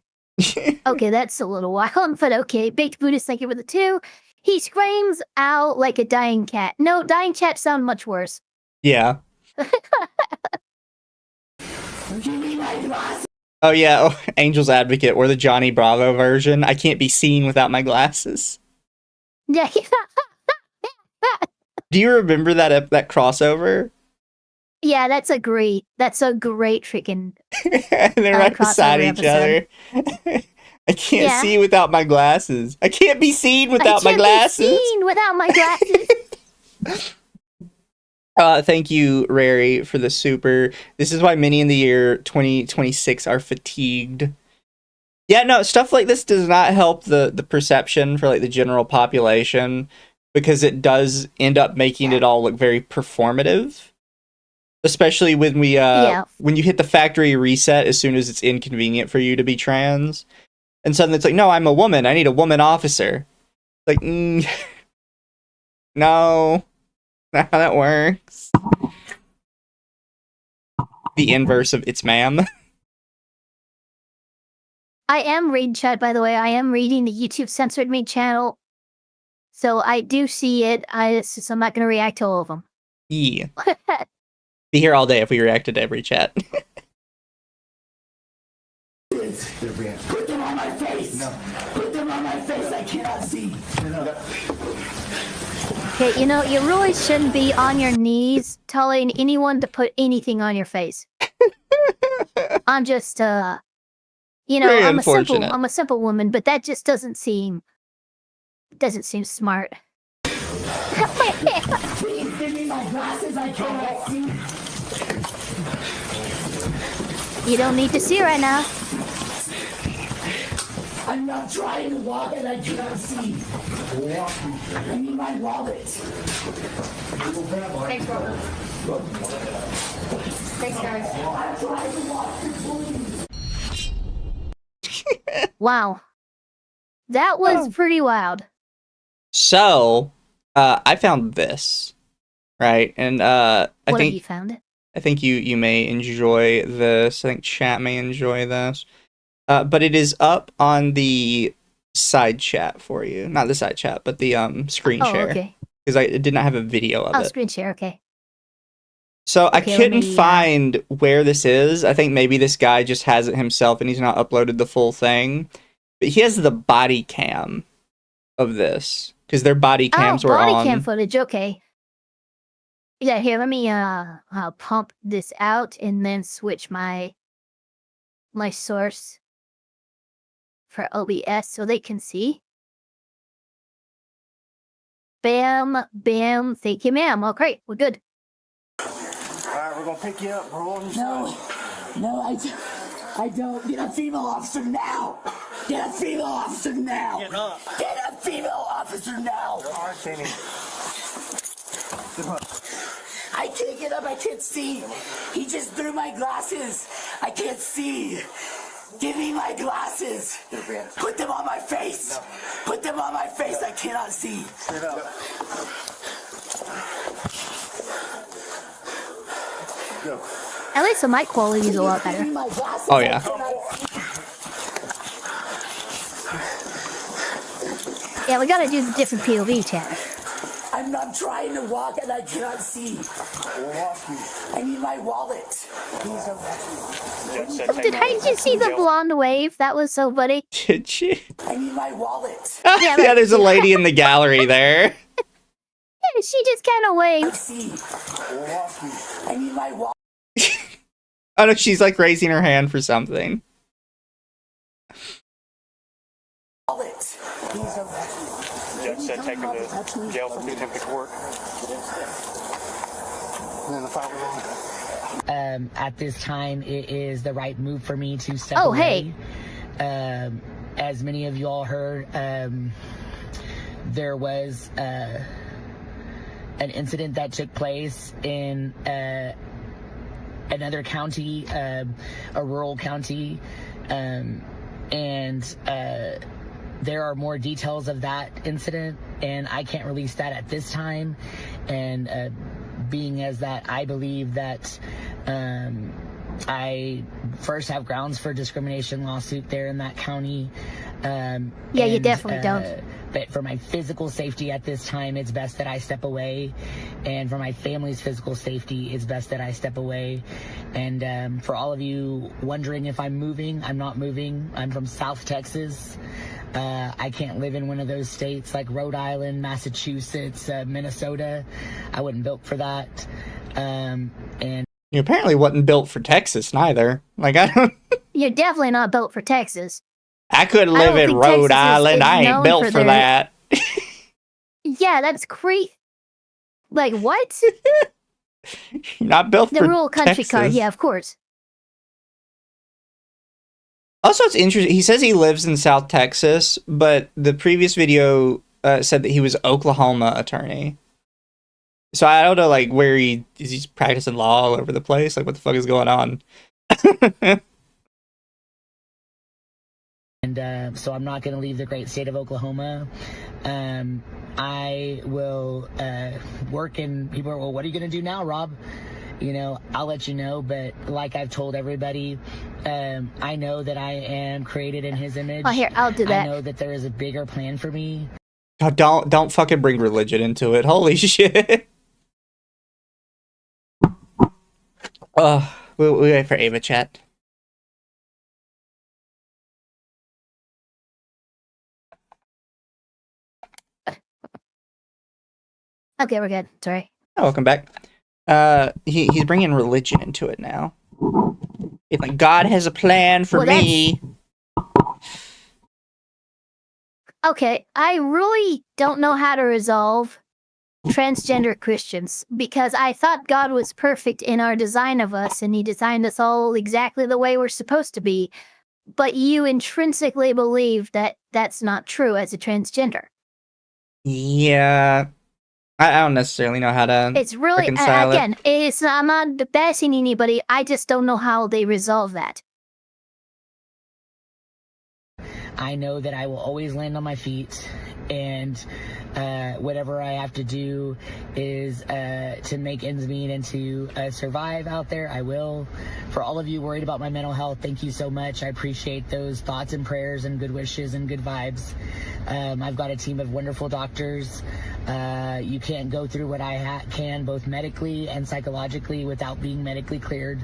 Okay, that's a little wild, but okay. Baked Buddhist, thank you for the 2. He screams out like a dying cat. No, dying cats sound much worse. Yeah. Give me my glasses. Oh yeah, Angel's Advocate, or the Johnny Bravo version. I can't be seen without my glasses. Yeah. Do you remember that crossover? Yeah, that's a great freaking And they're right beside each other. I can't see without my glasses. I can't be seen without my glasses. Be seen without my glasses. Thank you, Rary, for the super. This is why many in the year 2026 are fatigued. Yeah, no, stuff like this does not help the perception for like the general population, because it does end up making it all look very performative. Especially when we when you hit the factory reset as soon as it's inconvenient for you to be trans. And suddenly it's like, no, I'm a woman. I need a woman officer. Like, no. Not how that works. The inverse of it's ma'am. I am reading chat, by the way. I am reading the YouTube Censored Me channel. So I do see it. So I'm not going to react to all of them. Yeah. Be here all day if we reacted to every chat. Put them on my face. No. Put them on my face. I cannot see. No. Okay, you really shouldn't be on your knees telling anyone to put anything on your face. I'm just, I'm a simple woman, but that just doesn't seem smart. Please give me my glasses. I cannot see. You don't need to see right now. I'm not trying to walk and I cannot see. I need my wallet. Thanks, Robert. Thanks, guys. I'm trying to walk. Wow. That was pretty wild. So, I found this, right? And What have you found? I think you may enjoy this. I think chat may enjoy this. But it is up on the side chat for you. Not the side chat, but the screen share. Okay. Because I did not have a video of it. Screen share, okay. So I couldn't find where this is. I think maybe this guy just has it himself and he's not uploaded the full thing. But he has the body cam of this. Because their body cams were on. Body cam footage, okay. Yeah, here, let me pump this out and then switch my source for OBS so they can see. Bam, bam, thank you, ma'am. Oh, great, we're good. Alright, we're gonna pick you up. We're rolling No, I don't. Get a female officer now. Get a female officer now. Get up. Get a female officer now. Alright, Sammy. Get up. I can't get up. I can't see. He just threw my glasses. I can't see. Give me my glasses. Put them on my face. No. Put them on my face. I cannot see. Get up. Go. At least the mic quality is a lot better. Oh, yeah. Yeah, we gotta do the different POV chat. I'm not trying to walk and I cannot see. I need my wallet. Did I just see the blonde wave? That was so funny. Did she? I need my wallet. Yeah, there's a lady in the gallery there. She just kind of waved. I need my wallet. Oh no, she's like raising her hand for something. Judge said take him to jail for contempt of court. And then the file was on. at this time, it is the right move for me to step Oh, away. hey. As many of you all heard, there was an incident that took place in another county, a rural county, and there are more details of that incident, and I can't release that at this time. And being as that, I believe that I first have grounds for discrimination lawsuit there in that county. Yeah, you definitely don't. But for my physical safety at this time, it's best that I step away. And for my family's physical safety, it's best that I step away. And for all of you wondering if I'm moving, I'm not moving. I'm from South Texas. I can't live in one of those states like Rhode Island, Massachusetts, Minnesota. I wasn't built for that. And You apparently wasn't built for Texas neither. Like, I don't... You're definitely not built for Texas. I couldn't I live don't in think Rhode Texas Island. is I ain't known built for for their- that. Yeah, that's crazy. Like, what? You're not built The for rural country Texas. card, yeah, of course. Also, it's interesting. He says he lives in South Texas, but the previous video said that he was Oklahoma attorney. So I don't know, like, where he's practicing law all over the place. Like, what the fuck is going on? And so I'm not going to leave the great state of Oklahoma. I will work, and people are, well, what are you going to do now, Rob? You know, I'll let you know, but like I've told everybody, I know that I am created in his image. Oh, here, I'll do that. I know that there is a bigger plan for me. God, don't fucking bring religion into it. Holy shit. We'll wait for Ava chat. Okay, we're good. Sorry. Oh, welcome back. He's bringing religion into it now. It's like, God has a plan for Well, me. Okay, I really don't know how to resolve transgender Christians because I thought God was perfect in our design of us and he designed us all exactly the way we're supposed to be. But you intrinsically believe that that's not true as a transgender. Yeah. I don't necessarily know how to It's really, reconcile again, I'm not bashing anybody. I just don't know how they resolve that. I know that I will always land on my feet, and whatever I have to do is to make ends meet and to survive out there, I will. For all of you worried about my mental health, thank you so much. I appreciate those thoughts and prayers and good wishes and good vibes. I've got a team of wonderful doctors. You can't go through what I can, both medically and psychologically, without being medically cleared.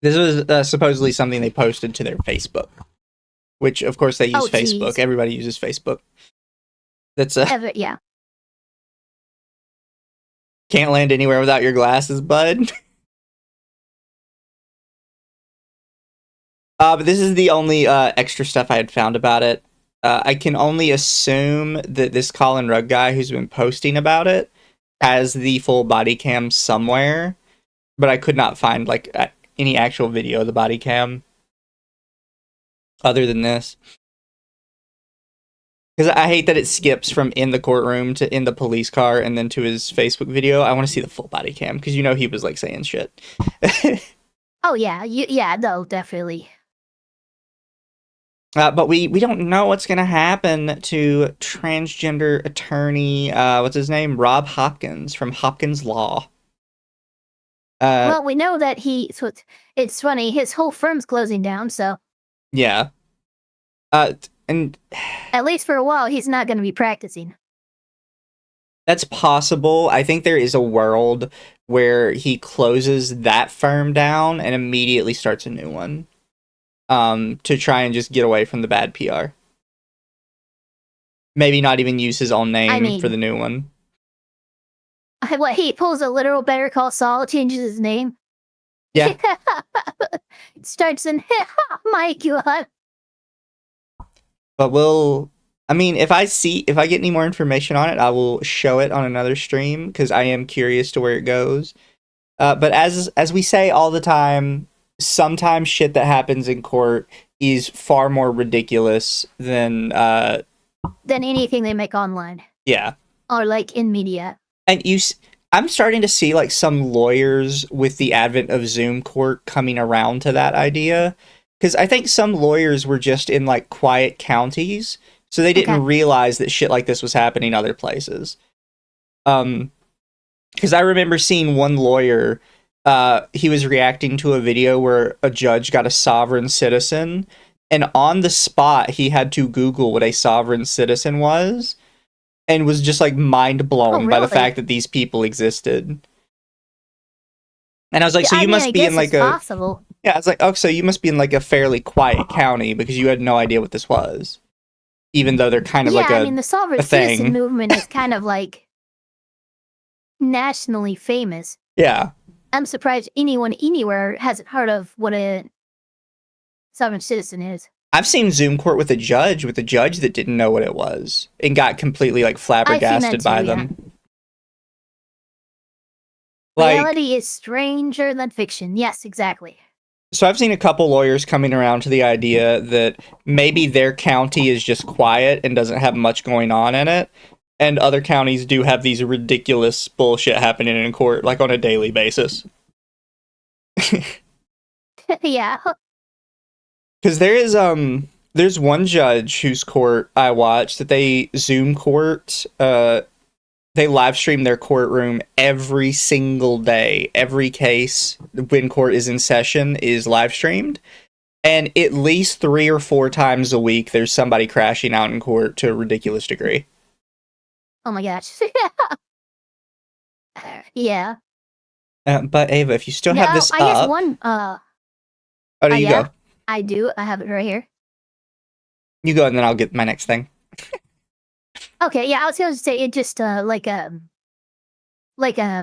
This was supposedly something they posted to their Facebook, which, of course, they use Oh, Facebook. geez. Everybody uses Facebook. That's Yeah. can't land anywhere without your glasses, bud. But this is the only extra stuff I had found about it. I can only assume that this Colin Rugg guy who's been posting about it has the full body cam somewhere, but I could not find like any actual video of the body cam other than this. Because I hate that it skips from in the courtroom to in the police car and then to his Facebook video. I want to see the full body cam because you know he was like saying shit. Oh, yeah. No, definitely. But we don't know what's going to happen to transgender attorney, what's his name? Rob Hopkins from Hopkins Law. Well, we know that so it's funny, his whole firm's closing down, so Yeah. And at least for a while, he's not going to be practicing. that's possible. I think there is a world where he closes that firm down and immediately starts a new one. To try and just get away from the bad PR. Maybe not even use his own name for the new one. What, he pulls a literal Better Call Saul, changes his name? Yeah. Starts in, my God. But if I get any more information on it, I will show it on another stream because I am curious to where it goes. But as we say all the time, sometimes shit that happens in court is far more ridiculous than anything they make online yeah. or like in media. And I'm starting to see like some lawyers with the advent of Zoom court coming around to that idea, because I think some lawyers were just in like quiet counties, so they didn't realize that shit like this was happening other places. Because I remember seeing one lawyer, he was reacting to a video where a judge got a sovereign citizen, and on the spot he had to Google what a sovereign citizen was, and was just like mind blown by the fact that these people existed. And I was like, so you must be in like possible. Yeah, it's like, oh, so you must be in like a fairly quiet county because you had no idea what this was, even though they're kind of like I mean, the sovereign thing. citizen movement is kind of like nationally famous. Yeah. I'm surprised anyone anywhere hasn't heard of what a sovereign citizen is. I've seen Zoom court with a judge that didn't know what it was and got completely like flabbergasted by them. Like, reality is stranger than fiction. Yes, exactly. So I've seen a couple lawyers coming around to the idea that maybe their county is just quiet and doesn't have much going on in it, and other counties do have these ridiculous bullshit happening in court, like on a daily basis. Yeah. Because there's one judge whose court I watched that they Zoom court, they live stream their courtroom every single day. Every case when court is in session is live streamed, and at least 3 or 4 times a week there's somebody crashing out in court to a ridiculous degree. Oh my gosh. Yeah. But Ava, if you still have this I up, guess one. oh, there you go. I do. I have it right here. You go, and then I'll get my next thing. Okay, yeah, I was going to say it just like a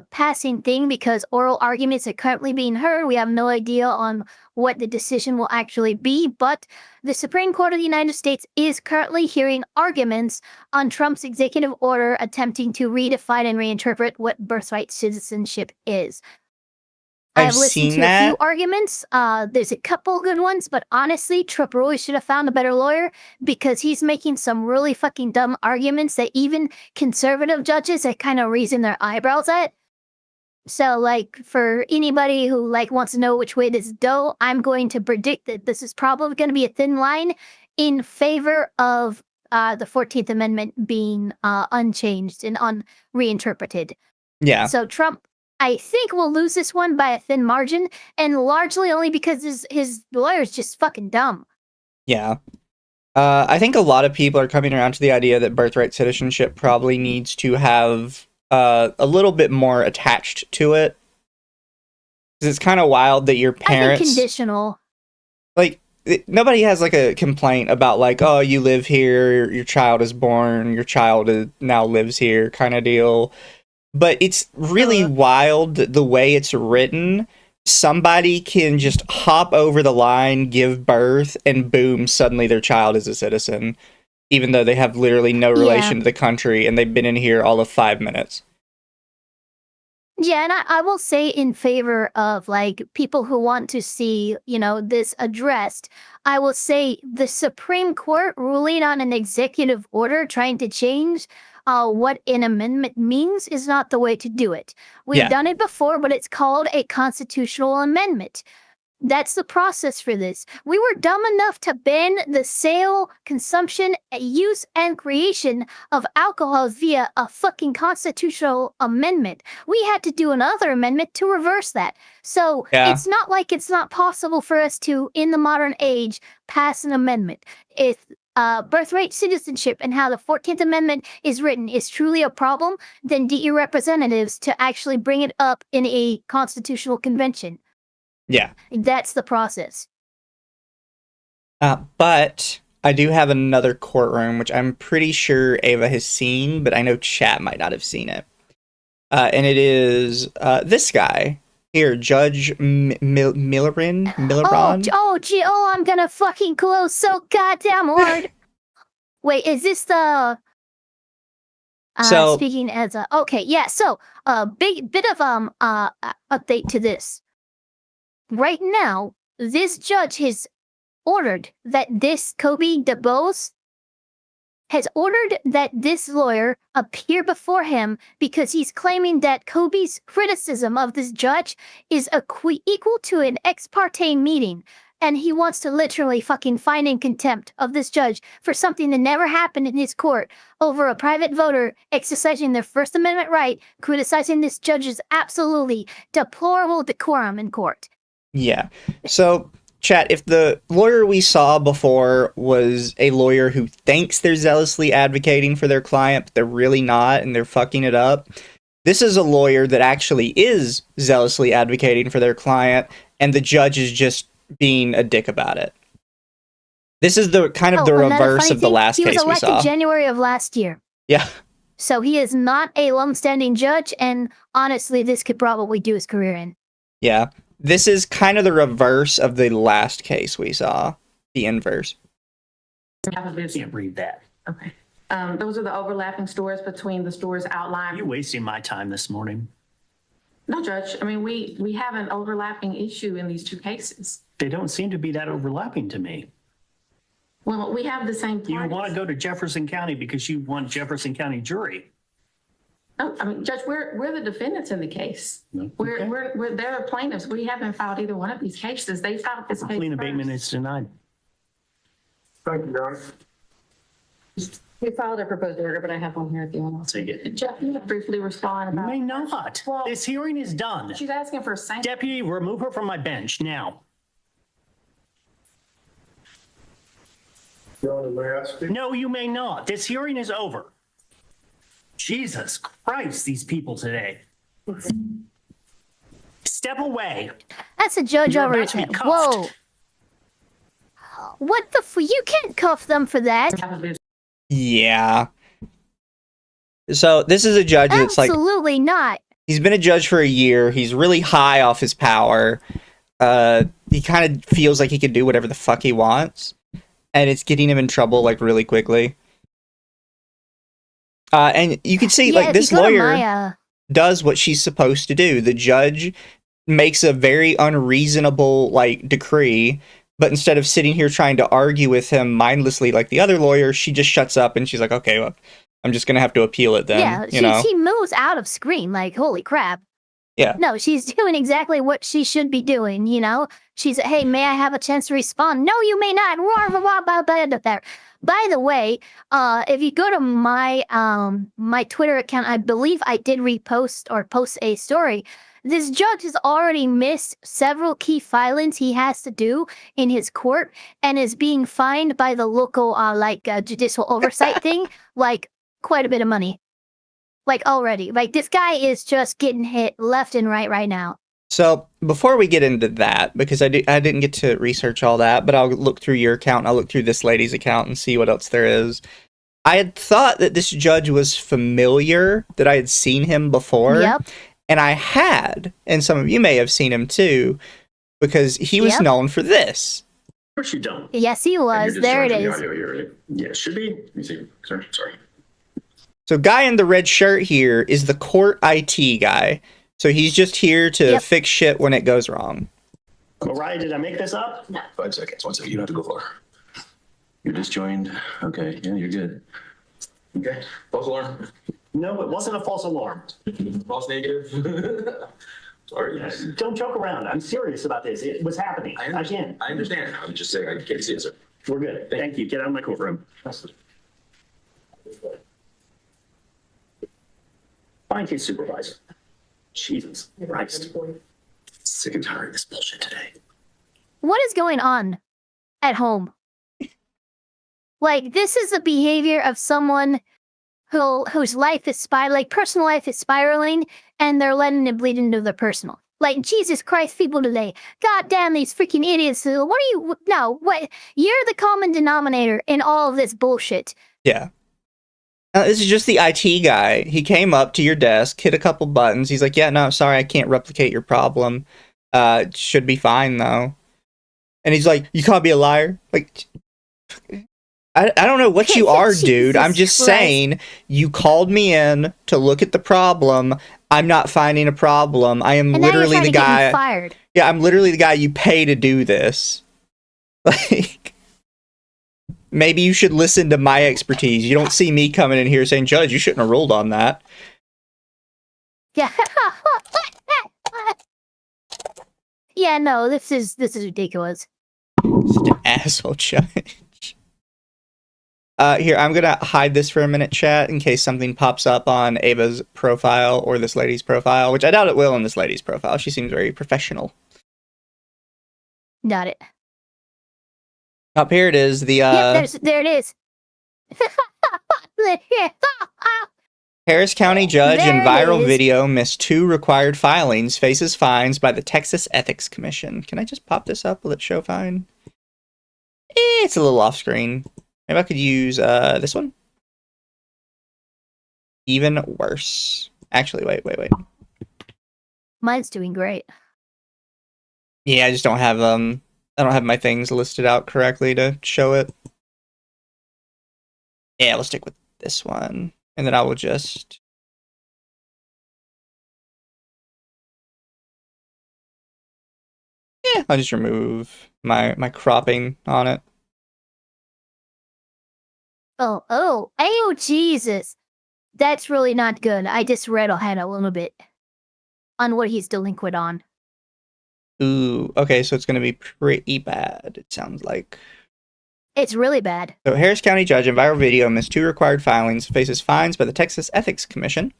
passing thing, because oral arguments are currently being heard. We have no idea on what the decision will actually be, but the Supreme Court of the United States is currently hearing arguments on Trump's executive order attempting to redefine and reinterpret what birthright citizenship is. I've listened to a few arguments. There's a couple good ones, but honestly, Trump really should have found a better lawyer, because he's making some really fucking dumb arguments that even conservative judges are kind of raising their eyebrows at. So, like, for anybody who like wants to know which way this go, I'm going to predict that this is probably going to be a thin line in favor of the 14th Amendment being unchanged and reinterpreted. Yeah. So Trump, I think, will lose this one by a thin margin, and largely only because his lawyer's just fucking dumb. Yeah. I think a lot of people are coming around to the idea that birthright citizenship probably needs to have a little bit more attached to it. Because it's kind of wild that your parents... I think conditional. Like, nobody has, like, a complaint about, like, oh, you live here, your child is born, your child now lives here kind of deal. But it's really wild the way it's written. Somebody can just hop over the line, give birth, and boom, suddenly their child is a citizen, even though they have literally no relation to the country, and they've been in here all of 5 minutes. Yeah, and I will say in favor of, like, people who want to see, this addressed, I will say the Supreme Court ruling on an executive order trying to change what an amendment means is not the way to do it. We've done it before, but it's called a constitutional amendment. That's the process for this. We were dumb enough to ban the sale, consumption, use, and creation of alcohol via a fucking constitutional amendment. We had to do another amendment to reverse that. So it's not like it's not possible for us to, in the modern age, pass an amendment. If birthright citizenship and how the 14th Amendment is written is truly a problem, then get your representatives to actually bring it up in a constitutional convention. Yeah. That's the process. But I do have another courtroom, which I'm pretty sure Ava has seen, but I know chat might not have seen it. And it is this guy here, Judge Milleron. Oh, I'm gonna fucking close so goddamn hard. Wait, is this the... So- speaking as a okay, yeah. So big bit of update to this. Right now, this judge has ordered that this Kobe DeBose has ordered that this lawyer appear before him because he's claiming that Kobe's criticism of this judge is equal to an ex parte meeting. And he wants to literally fucking fine and contempt of this judge for something that never happened in his court over a private voter exercising their First Amendment right, criticizing this judge's absolutely deplorable decorum in court. Yeah. So, chat, if the lawyer we saw before was a lawyer who thinks they're zealously advocating for their client, but they're really not, and they're fucking it up, this is a lawyer that actually is zealously advocating for their client, and the judge is just being a dick about it. This is the kind of the reverse of the last case we saw. He was elected January of last year. Yeah. So he is not a long-standing judge, and honestly, this could probably do his career in. Yeah. This is kind of the reverse of the last case we saw. The inverse. Can't read that. Okay. Those are the overlapping stores between the stores outlined. You're wasting my time this morning. No, Judge. I mean, we have an overlapping issue in these two cases. They don't seem to be that overlapping to me. Well, we have the same You parties. want to go to Jefferson County because you want Jefferson County jury. Oh, I mean, Judge, we're the defendants in the case. No. We're, Okay. we're they're the plaintiffs. We haven't filed either one of these cases. They filed this case Lien abatement first. is denied. Thank you, Your Honor. We filed a proposed order, but I have one here if you want to Take it. Jeff, you want to briefly respond You about. may not. Well- This hearing is done. She's asking for a sanction. Deputy, remove her from my bench now. Your Honor, may I speak? No, you may not. This hearing is over. Jesus Christ, these people today. Step away. That's a judge You're over about his to be head. cuffed. Whoa. What the you can't cuff them for that. Yeah. So this is a judge that's like, Absolutely not. he's been a judge for a year. He's really high off his power. He kind of feels like he can do whatever the fuck he wants. And it's getting him in trouble, like, really quickly. And you can see, Yeah, like, if this you go to lawyer my, does what she's supposed to do. The judge makes a very unreasonable, like, decree, but instead of sitting here trying to argue with him mindlessly like the other lawyer, she just shuts up and she's like, okay, well, I'm just gonna have to appeal it then. yeah, you know? she moves out of screen like, holy crap. Yeah. No, she's doing exactly what she should be doing, you know? She's, hey, may I have a chance to respond? No, you may not. By the way, if you go to my my Twitter account, I believe I did repost or post a story. This judge has already missed several key filings he has to do in his court and is being fined by the local judicial oversight thing, like quite a bit of money. Like already. Like this guy is just getting hit left and right now. So before we get into that, because I didn't get to research all that, but I'll look through your account and I'll look through this lady's account and see what else there is. I had thought that this judge was familiar, that I had seen him before. Yep. And I had, and some of you may have seen him too, because he was Yep. known for this. Of course you don't. Yes, he was. There it is. Audio here, right? Yeah, it should be. Let me see. Sorry. So guy in the red shirt here is the court IT guy. So he's just here to Yep. fix shit when it goes wrong. Mariah, did I make this up? No. 5 seconds. 1 second. You don't have to go far. You just joined. Okay. Yeah, you're good. Okay. False alarm. No, it wasn't a false alarm. False negative. Sorry. Don't joke around. I'm serious about this. It was happening. Again. I understand. I'm just saying I can't see it, sir. We're good. Thank you. Get out of my courtroom. Fine case supervisor. Jesus Christ. Sick and tired of this bullshit today. What is going on at home? Like, this is the behavior of someone whose life is personal life is spiraling, and they're letting it bleed into their personal. Like, Jesus Christ, people today. God damn these freaking idiots. What are you, no, what? You're the common denominator in all of this bullshit. Yeah. This is just the IT guy. He came up to your desk, hit a couple buttons. He's like, yeah, no, sorry, I can't replicate your problem. It should be fine, though. And he's like, you can't be a liar. Like, I don't know what you are, dude. I'm just Jesus saying, you called me in to look at the problem. I'm not finding a problem. I am And now you're literally trying the to get me guy. fired. Yeah, I'm literally the guy you pay to do this. Like, maybe you should listen to my expertise. You don't see me coming in here saying, Judge, you shouldn't have ruled on that. Yeah. Yeah, no, this is ridiculous. Such an asshole, Judge. Here, I'm gonna hide this for a minute, chat, in case something pops up on Ava's profile or this lady's profile, which I doubt it will on this lady's profile. She seems very professional. Got it. Up here it is, the Yep, there it is. Harris County judge in There it viral is. video missed 2 required filings, faces fines by the Texas Ethics Commission. Can I just pop this up? Will it show fine? It's a little off screen. Maybe I could use this one. Even worse. Actually, wait. Mine's doing great. Yeah, I just don't have I don't have my things listed out correctly to show it. Yeah, we'll stick with this one. And then I will just I'll just remove my cropping on it. Oh, Jesus. That's really not good. I just read ahead a little bit on what he's delinquent on. Ooh, okay, so it's going to be pretty bad, it sounds like. It's really bad. So Harris County judge in viral video missed 2 required filings, faces fines by the Texas Ethics Commission.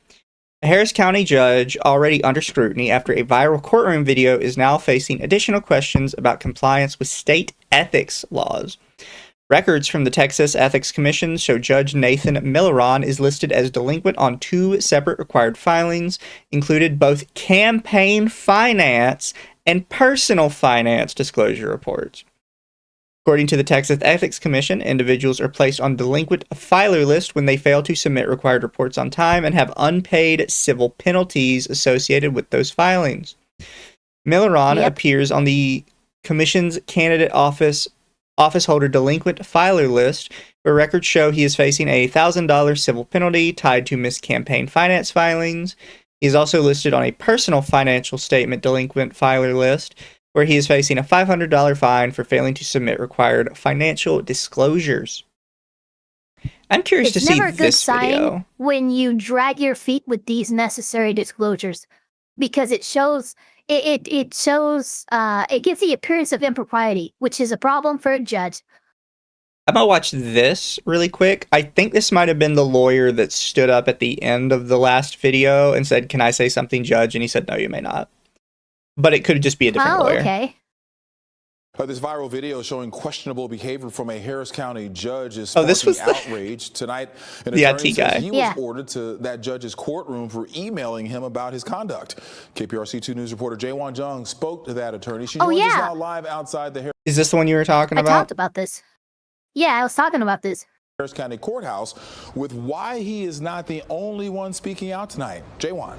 A Harris County judge already under scrutiny after a viral courtroom video is now facing additional questions about compliance with state ethics laws. Records from the Texas Ethics Commission show Judge Nathan Milleron is listed as delinquent on 2 separate required filings, included both campaign finance and personal finance disclosure reports. According to the Texas Ethics Commission, individuals are placed on delinquent filer list when they fail to submit required reports on time and have unpaid civil penalties associated with those filings. Milleron appears on the Commission's candidate office holder delinquent filer list, where records show he is facing a $1,000 civil penalty tied to missed campaign finance filings. He is also listed on a personal financial statement delinquent filer list, where he is facing a $500 fine for failing to submit required financial disclosures. I'm curious to see It's never a good this sign video. when you drag your feet with these necessary disclosures, because it shows it gives the appearance of impropriety, which is a problem for a judge. I'm gonna watch this really quick. I think this might have been the lawyer that stood up at the end of the last video and said, "Can I say something, Judge?" And he said, "No, you may not." But it could just be a different lawyer. Okay. This viral video showing questionable behavior from a Harris County judge is this was the outrage. Tonight, an the attorney IT says guy. he was ordered to that judge's courtroom for emailing him about his conduct. KPRC2 News reporter Jaewon Jung spoke to that attorney. She joins us now live outside the Is this the one you were talking I about? talked about this. Yeah, I was talking about this. Harris County Courthouse with why he is not the only one speaking out tonight. Jaewon.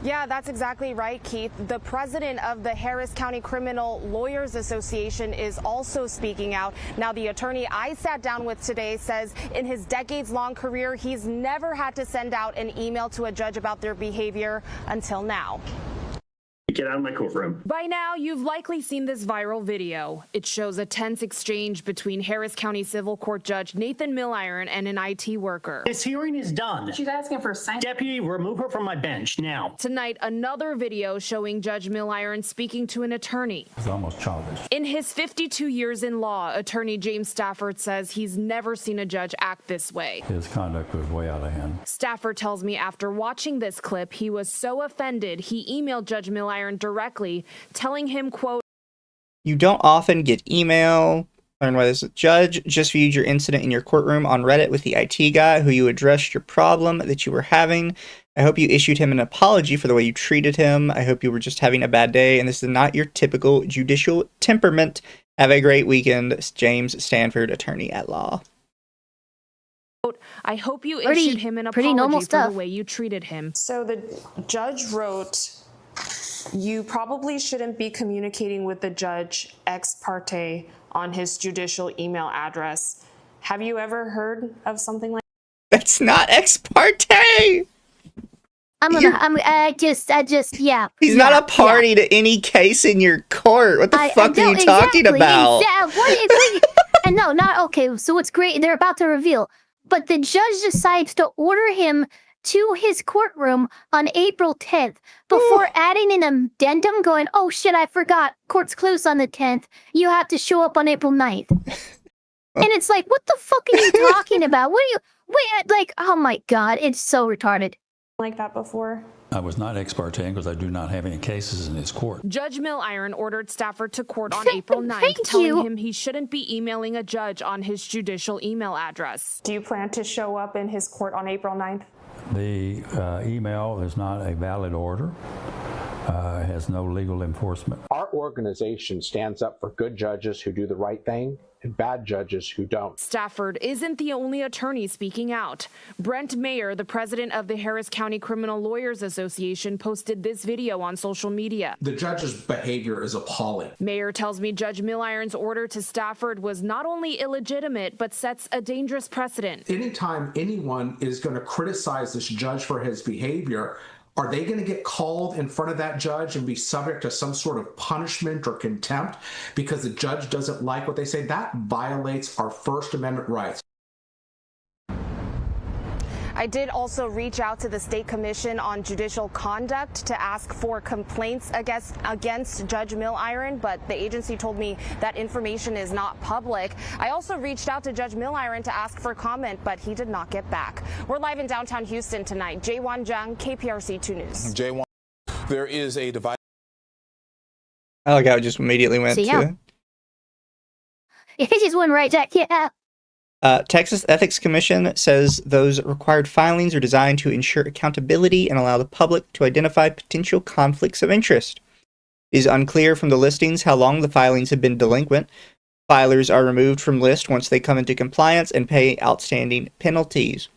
Yeah, that's exactly right, Keith. The president of the Harris County Criminal Lawyers Association is also speaking out. Now, the attorney I sat down with today says in his decades-long career, he's never had to send out an email to a judge about their behavior until now. Get out of my courtroom. By now, you've likely seen this viral video. It shows a tense exchange between Harris County Civil Court Judge Nathan Milleron and an IT worker. This hearing is done. She's asking for a sign. Deputy, remove her from my bench now. Tonight, another video showing Judge Milleron speaking to an attorney. It's almost childish. In his 52 years in law, attorney James Stafford says he's never seen a judge act this way. His conduct was way out of hand. Stafford tells me after watching this clip, he was so offended, he emailed Judge Milleron directly, telling him, quote, You don't often get email. Learn why this judge just viewed your incident in your courtroom on Reddit with the IT guy who you addressed your problem that you were having. I hope you issued him an apology for the way you treated him. I hope you were just having a bad day and this is not your typical judicial temperament. Have a great weekend. James Stanford, attorney at law. I hope you issued him an pretty normal apology for stuff. the way you treated him. So the judge wrote, you probably shouldn't be communicating with the judge ex parte on his judicial email address. Have you ever heard of something like That's not ex parte. I just, yeah. He's not a party to any case in your court. What the fuck are you talking about? And no, not okay. So it's great. They're about to reveal. But the judge decides to order him to his courtroom on April 10th before adding an addendum going, oh shit, I forgot. Court's closed on the 10th. You have to show up on April 9th. And it's like, what the fuck are you talking about? Oh my God, it's so retarded. Like that before? I was not ex parte because I do not have any cases in his court. Judge Milleron ordered Stafford to court on April 9th, telling him he shouldn't be emailing a judge on his judicial email address. Do you plan to show up in his court on April 9th? The email is not a valid order. It has no legal enforcement. Our organization stands up for good judges who do the right thing and bad judges who don't. Stafford isn't the only attorney speaking out. Brent Mayer, the president of the Harris County Criminal Lawyers Association, posted this video on social media. The judge's behavior is appalling. Mayer tells me Judge Milleron's order to Stafford was not only illegitimate, but sets a dangerous precedent. Anytime anyone is going to criticize this judge for his behavior, are they going to get called in front of that judge and be subject to some sort of punishment or contempt because the judge doesn't like what they say? That violates our First Amendment rights. I did also reach out to the State Commission on Judicial Conduct to ask for complaints against Judge Milleron, but the agency told me that information is not public. I also reached out to Judge Milleron to ask for comment, but he did not get back. We're live in downtown Houston tonight. Jaewon Jung, KPRC 2 News. Jaewon, there is a device. I like how it just immediately went to. It just went right back. Yeah. Texas Ethics Commission says those required filings are designed to ensure accountability and allow the public to identify potential conflicts of interest. It is unclear from the listings how long the filings have been delinquent. Filers are removed from list once they come into compliance and pay outstanding penalties.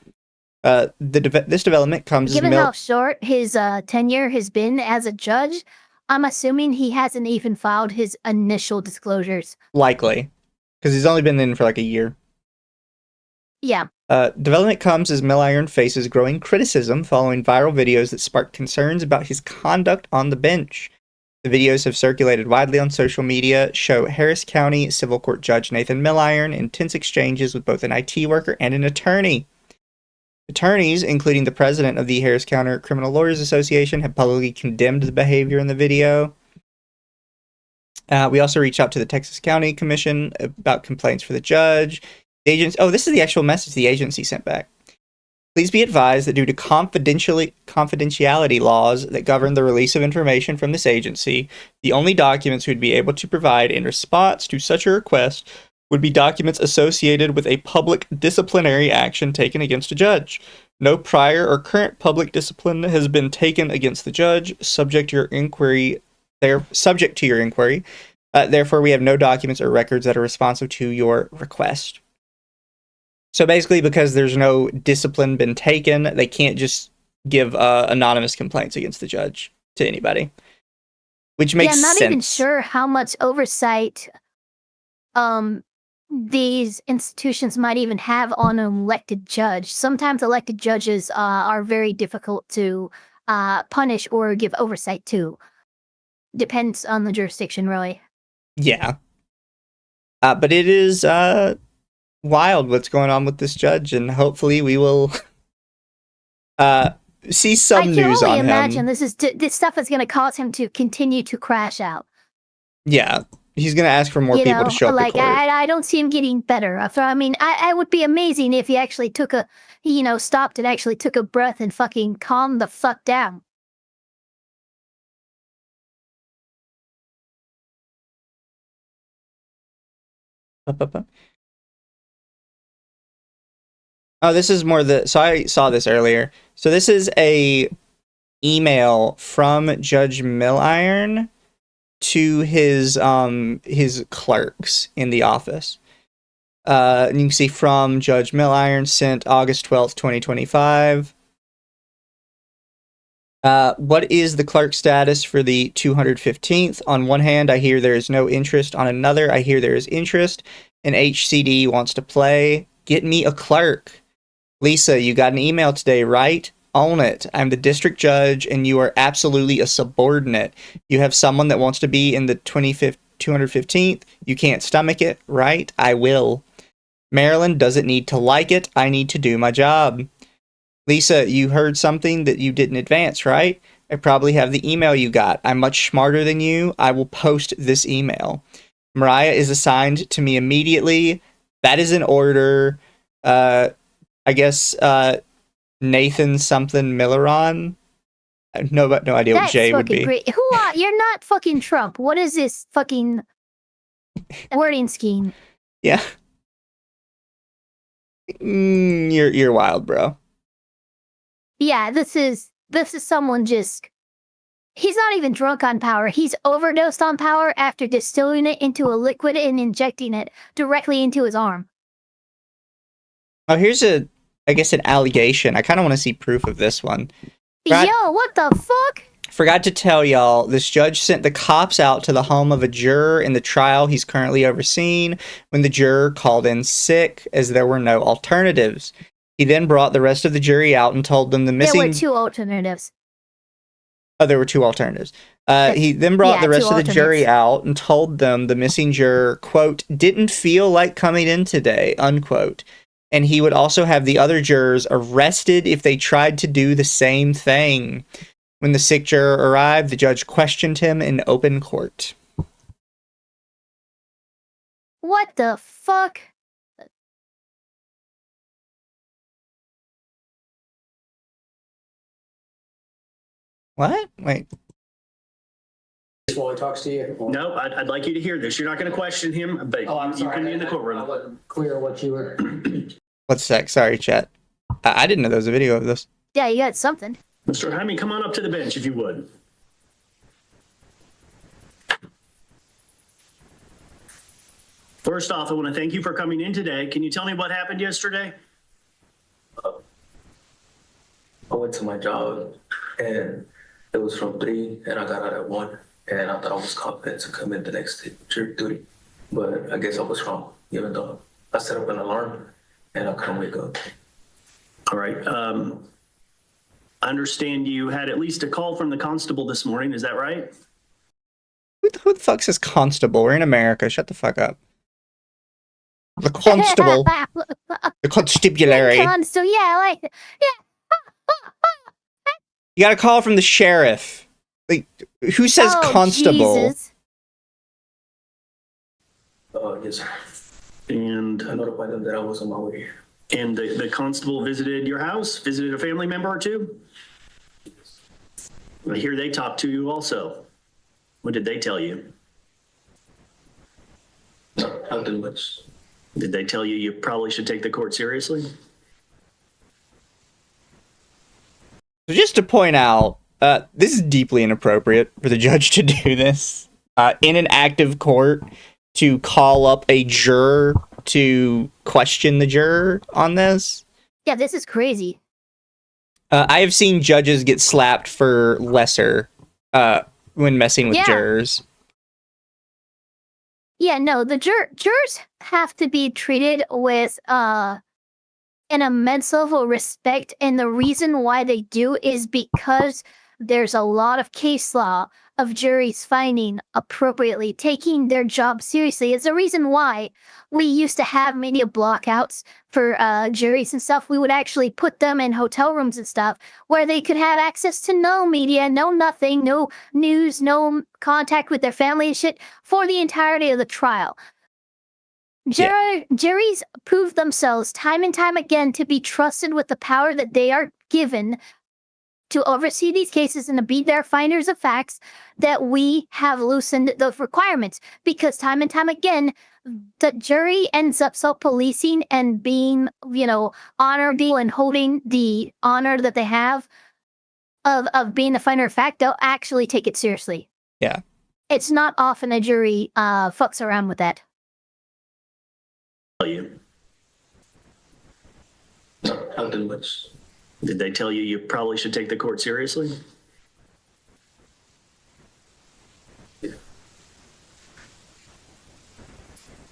This development comes Given how short his tenure has been as a judge, I'm assuming he hasn't even filed his initial disclosures. Likely, because he's only been in for like a year. Yeah. Development comes as Milleron faces growing criticism following viral videos that sparked concerns about his conduct on the bench. The videos have circulated widely on social media, show Harris County Civil Court Judge Nathan Milleron in tense exchanges with both an IT worker and an attorney. Attorneys, including the president of the Harris County Criminal Lawyers Association, have publicly condemned the behavior in the video. We also reached out to the Texas County Commission about complaints for the judge. This is the actual message the agency sent back. Please be advised that due to confidentiality laws that govern the release of information from this agency, the only documents we would be able to provide in response to such a request would be documents associated with a public disciplinary action taken against a judge. No prior or current public discipline has been taken against the judge, subject to your inquiry. Therefore, we have no documents or records that are responsive to your request. So basically, because there's no discipline been taken, they can't just give anonymous complaints against the judge to anybody. Which makes sense. Yeah, I'm not even sure how much oversight these institutions might even have on an elected judge. Sometimes elected judges are very difficult to punish or give oversight to. Depends on the jurisdiction, really. Yeah. But it is wild what's going on with this judge, and hopefully we will see some news on him. I can only imagine this stuff is going to cause him to continue to crash out. Yeah, he's going to ask for more people to show up to court. I don't see him getting better. I mean, I would be amazing if he actually took stopped and actually took a breath and fucking calmed the fuck down. Oh, this is more so I saw this earlier. So this is a email from Judge Milleron to his clerks in the office. And you can see from Judge Milleron, sent August 12th, 2025. What is the clerk status for the 215th? On one hand, I hear there is no interest. On another, I hear there is interest. And HCD wants to play. Get me a clerk. Lisa, you got an email today, right? Own it. I'm the district judge, and you are absolutely a subordinate. You have someone that wants to be in the 215th. You can't stomach it, right? I will. Maryland doesn't need to like it. I need to do my job. Lisa, you heard something that you didn't advance, right? I probably have the email you got. I'm much smarter than you. I will post this email. Mariah is assigned to me immediately. That is an order. I guess Nathan something Milleron. I have no idea what Jay would be. Great. Who are you're not fucking Trump. What is this fucking wording scheme? Yeah. You're wild, bro. Yeah, this is someone just... He's not even drunk on power. He's overdosed on power after distilling it into a liquid and injecting it directly into his arm. Oh, here's I guess an allegation. I kind of want to see proof of this one. Yo, what the fuck? Forgot to tell y'all, this judge sent the cops out to the home of a juror in the trial he's currently overseeing when the juror called in sick, as there were no alternatives. He then brought the rest of the jury out and told them the missing... There were two alternatives. Oh, there were two alternatives. He then brought the rest of the jury out and told them the missing juror, quote, didn't feel like coming in today, unquote. And he would also have the other jurors arrested if they tried to do the same thing. When the sick juror arrived, the judge questioned him in open court. What the fuck? What? Wait. While he talks to you? No, I'd like you to hear this. You're not going to question him, but you can be in the courtroom. I wasn't clear what you were... One sec. Sorry, chat. I didn't know there was a video of this. Yeah, you got something. Mr. Hyman, come on up to the bench if you would. First off, I want to thank you for coming in today. Can you tell me what happened yesterday? I went to my job and it was from 3 and I got out at 1 and I thought I was confident to come in the next day, jury duty. But I guess I was wrong, even though I set up an alarm and I couldn't wake up. All right. I understand you had at least a call from the constable this morning. Is that right? Who the fuck says constable? We're in America. Shut the fuck up. The constable. The constabulary. So yeah, like, yeah. You got a call from the sheriff. Like, who says constable? Jesus. Yes, sir. And I notified them that I was on my way. And the constable visited your house, visited a family member or two? I hear they talked to you also. What did they tell you? No, nothing much. Did they tell you you probably should take the court seriously? So just to point out, this is deeply inappropriate for the judge to do this in an active court, to call up a juror to question the juror on this. Yeah, this is crazy. I have seen judges get slapped for lesser when messing with jurors. Yeah, no, the jurors have to be treated with an immense level of respect, and the reason why they do is because there's a lot of case law of juries finding appropriately, taking their job seriously. It's the reason why we used to have media blockouts for juries and stuff. We would actually put them in hotel rooms and stuff where they could have access to no media, no nothing, no news, no contact with their family and shit for the entirety of the trial. Juries prove themselves time and time again to be trusted with the power that they are given to oversee these cases and to be their finders of facts, that we have loosened those requirements, because time and time again, the jury ends up self-policing and being, honorable and holding the honor that they have of being the finder of fact. They'll actually take it seriously. Yeah. It's not often a jury fucks around with that. You. No, nothing much. Did they tell you you probably should take the court seriously?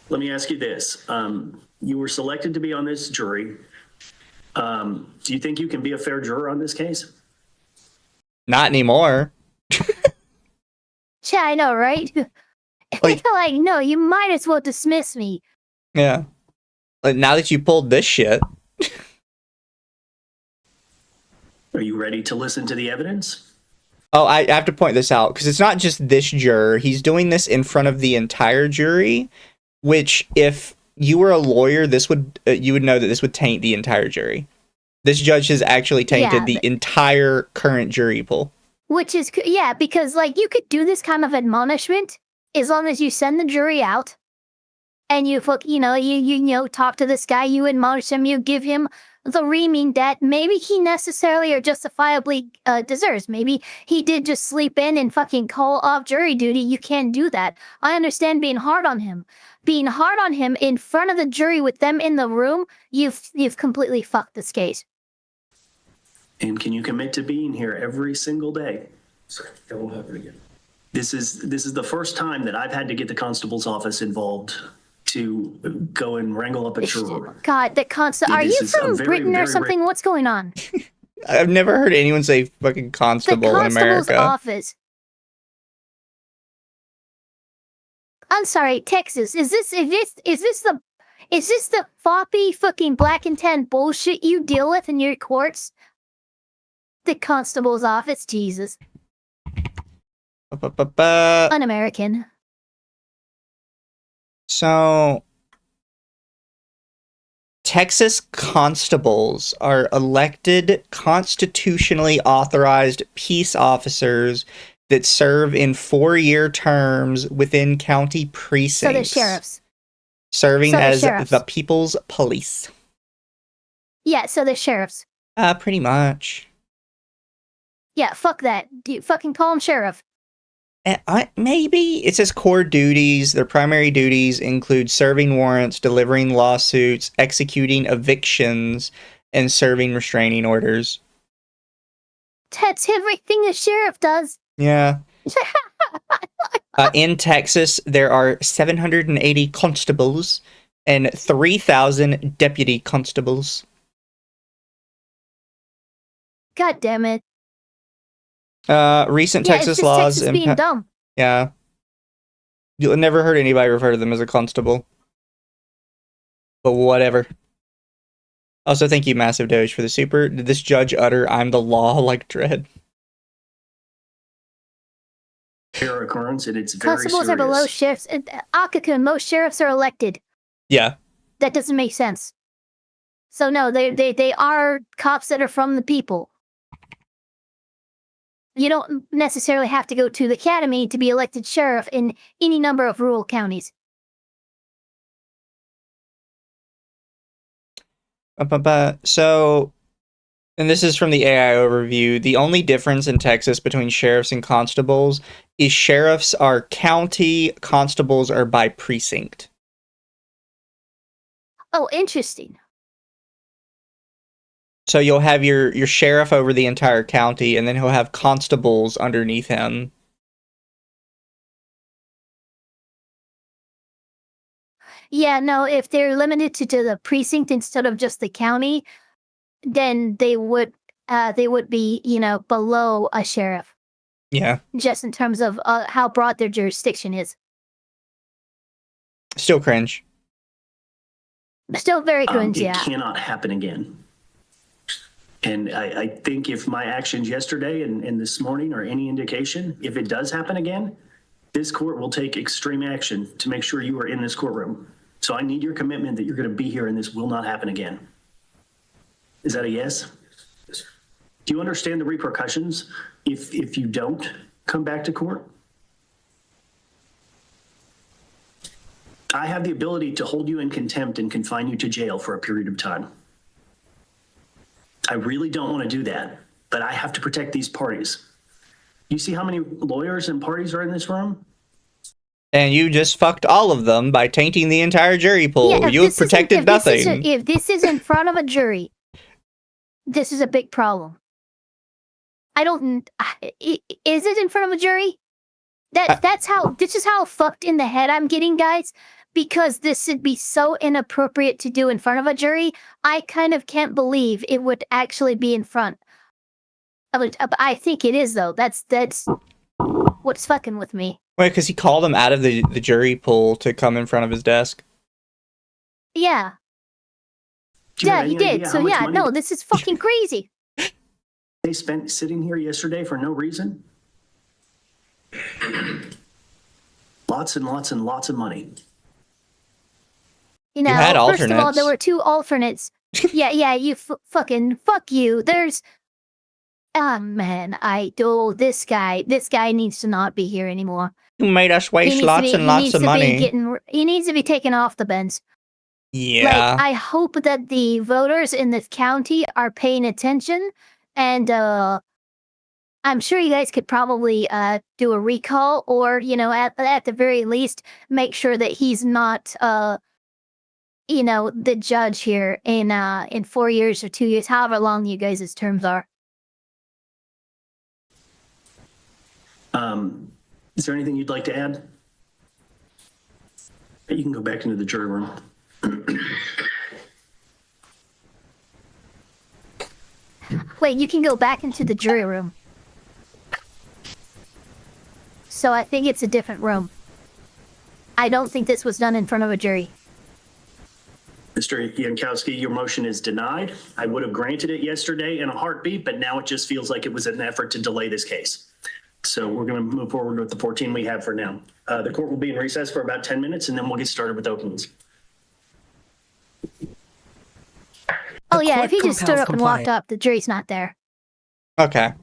Let me ask you this. You were selected to be on this jury. Do you think you can be a fair juror on this case? Not anymore. Yeah, I know, right? Like, no, you might as well dismiss me. Yeah. Like, now that you pulled this shit. Are you ready to listen to the evidence? Oh, I have to point this out, because it's not just this juror. He's doing this in front of the entire jury, which, if you were a lawyer, this would you would know that this would taint the entire jury. This judge has actually tainted the entire current jury pool. Which is, yeah, because, like, you could do this kind of admonishment as long as you send the jury out and you talk to this guy, you admonish him, you give him the reaming that maybe he necessarily or justifiably deserves. Maybe he did just sleep in and fucking call off jury duty. You can't do that. I understand being hard on him. Being hard on him in front of the jury with them in the room, you've completely fucked this case. And can you commit to being here every single day? Sorry, that won't happen again. This is the first time that I've had to get the constable's office involved to go and wrangle up a juror. God, the constable. Are you from Britain or something? What's going on? I've never heard anyone say fucking constable in America. Office. I'm sorry, Texas. Is this the floppy fucking black and tan bullshit you deal with in your courts? The constable's office, Jesus. Un-American. So, Texas constables are elected, constitutionally authorized peace officers that serve in 4-year terms within county precincts. So they're sheriffs. Serving as the people's police. Yeah, so they're sheriffs. Pretty much. Yeah, fuck that. Fucking call him sheriff. Maybe. It says core duties. Their primary duties include serving warrants, delivering lawsuits, executing evictions, and serving restraining orders. That's everything a sheriff does. Yeah. In Texas, there are 780 constables and 3,000 deputy constables. God damn it. Recent Texas laws. Texas being dumb. Yeah. You'll never heard anybody refer to them as a constable. But whatever. Also, thank you, Massive Doge, for the super. Did this judge utter, "I'm the law," like Dredd? Rare occurrence, and it's very Constables serious. are below sheriffs. Akakun, most sheriffs are elected. Yeah. That doesn't make sense. So no, they are cops that are from the people. You don't necessarily have to go to the academy to be elected sheriff in any number of rural counties. So, and this is from the AI overview, the only difference in Texas between sheriffs and constables is sheriffs are county, constables are by precinct. Oh, interesting. So you'll have your sheriff over the entire county, and then he'll have constables underneath him. Yeah, no, if they're limited to the precinct instead of just the county, then they would be, below a sheriff. Yeah. Just in terms of how broad their jurisdiction is. Still cringe. Still very cringe, It yeah. cannot happen again. And I think if my actions yesterday and this morning are any indication, if it does happen again, this court will take extreme action to make sure you are in this courtroom. So I need your commitment that you're going to be here and this will not happen again. Is that a yes? Yes, sir. Do you understand the repercussions if you don't come back to court? I have the ability to hold you in contempt and confine you to jail for a period of time. I really don't want to do that, but I have to protect these parties. You see how many lawyers and parties are in this room? And you just fucked all of them by tainting the entire jury pool. Yeah, you have protected nothing. If this is in front of a jury, this is a big problem. Is it in front of a jury? This is how fucked in the head I'm getting, guys. because this would be so inappropriate to do in front of a jury, I kind of can't believe it would actually be in front. I think it is, though. That's what's fucking with me. Wait, because he called him out of the jury pool to come in front of his desk? Yeah. Yeah, he did. So yeah, no, this is fucking crazy. They spent sitting here yesterday for no reason? Lots and lots and lots of money. You know, had first of all, alternates. there were 2 alternates. yeah, you fucking fuck you. There's, man, this guy needs to not be here anymore. You made us waste lots and lots of money. He needs to be taken off the bench. Yeah. Like, I hope that the voters in this county are paying attention, and I'm sure you guys could probably do a recall, or at the very least, make sure that he's not the judge here in 4 years or 2 years, however long you guys' terms are. Is there anything you'd like to add? You can go back into the jury room. Wait, you can go back into the jury room. So I think it's a different room. I don't think this was done in front of a jury. Mr. Yankowski, your motion is denied. I would have granted it yesterday in a heartbeat, but now it just feels like it was an effort to delay this case. So we're going to move forward with the 14 we have for now. The court will be in recess for about 10 minutes, and then we'll get started with openings. Oh yeah, if he just stood up and walked up, the jury's not there. Okay.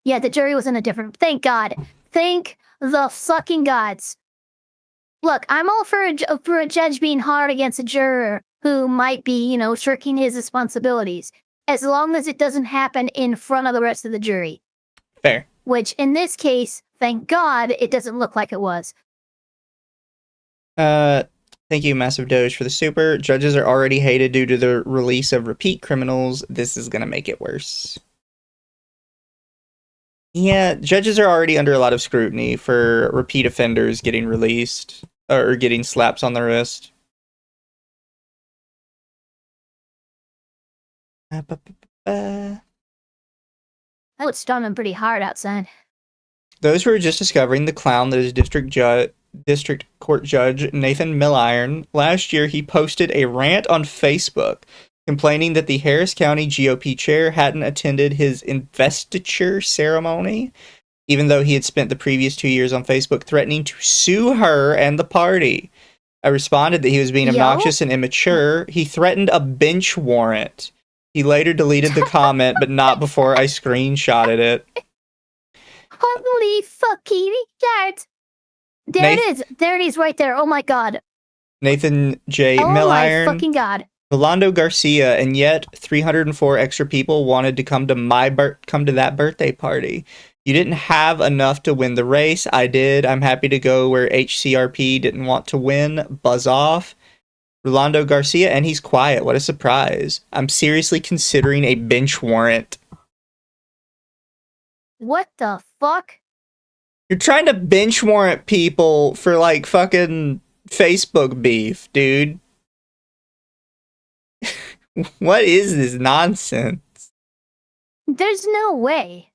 Yeah, the jury was in a different... Thank God. Thank the fucking gods. Look, I'm all for a judge being hard against a juror who might be, shirking his responsibilities, as long as it doesn't happen in front of the rest of the jury. Fair. Which, in this case, thank God, it doesn't look like it was. Thank you, Massive Doge, for the super. Judges are already hated due to the release of repeat criminals. This is going to make it worse. Yeah, judges are already under a lot of scrutiny for repeat offenders getting released or getting slaps on the wrist. Oh, it's storming pretty hard outside. Those who are just discovering the clown that is District Court Judge Nathan Milleron, last year he posted a rant on Facebook complaining that the Harris County GOP chair hadn't attended his investiture ceremony, even though he had spent the previous 2 years on Facebook threatening to sue her and the party. I responded that he was being obnoxious and immature. He threatened a bench warrant. He later deleted the comment, but not before I screenshotted it. Holy fucking shit! There it is. There it is right there. Oh my God. Nathan J. Oh Milleron. my fucking God. Rolando Garcia, and yet 304 extra people wanted to come to that birthday party. You didn't have enough to win the race. I did. I'm happy to go where HCRP didn't want to win. Buzz off. Rolando Garcia, and he's quiet. What a surprise. I'm seriously considering a bench warrant. What the fuck? You're trying to bench warrant people for, like, fucking Facebook beef, dude. What is this nonsense? There's no way.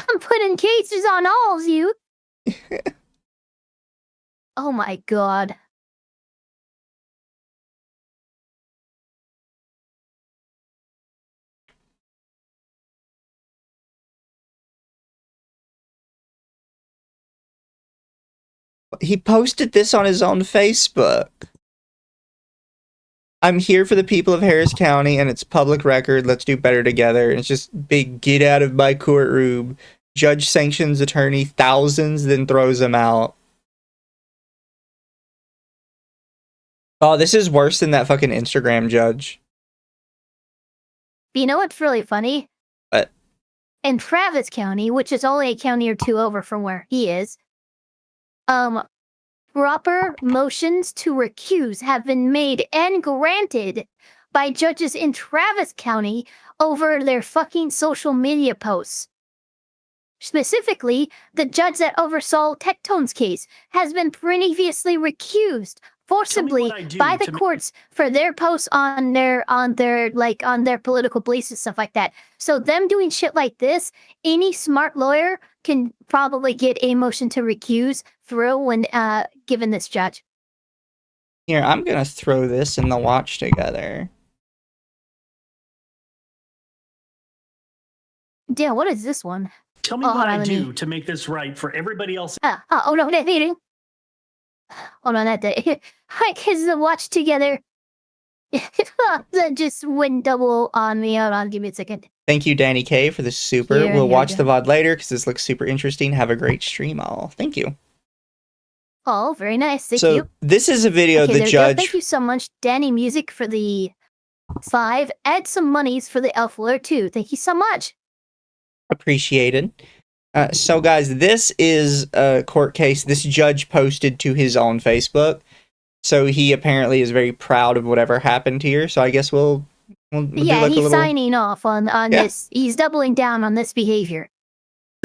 I'm putting cases on all of you. Oh my God. He posted this on his own Facebook. I'm here for the people of Harris County, and it's public record. Let's do better together. And it's just big, get out of my courtroom. Judge sanctions attorney thousands, then throws him out. Oh, this is worse than that fucking Instagram judge. But you know what's really funny? What? In Travis County, which is only a county or two over from where he is, proper motions to recuse have been made and granted by judges in Travis County over their fucking social media posts. Specifically, the judge that oversaw Tectone's case has been previously recused forcibly by the courts for their posts on their political beliefs and stuff like that. So them doing shit like this, any smart lawyer can probably get a motion to recuse through when given this judge. Here, I'm gonna throw this in the watch together. Damn, what is this one? Tell me what I do to make this right for everybody else. Oh no, that meeting. Hold on, that day. I kiss the watch together. That just went double on me. Hold on, give me a second. Thank you, Danny K, for the super. We'll watch the VOD later because this looks super interesting. Have a great stream, all. Thank you. Oh, very nice. Thank you. This is a video Okay, the judge. Thank you so much, Danny Music, for the 5. Add some monies for the Elf Lawyer too. Thank you so much. Appreciated. So, guys, this is a court case this judge posted to his own Facebook. So he apparently is very proud of whatever happened here. So I guess we'll do like he's a little... signing off on this. He's doubling down on this behavior.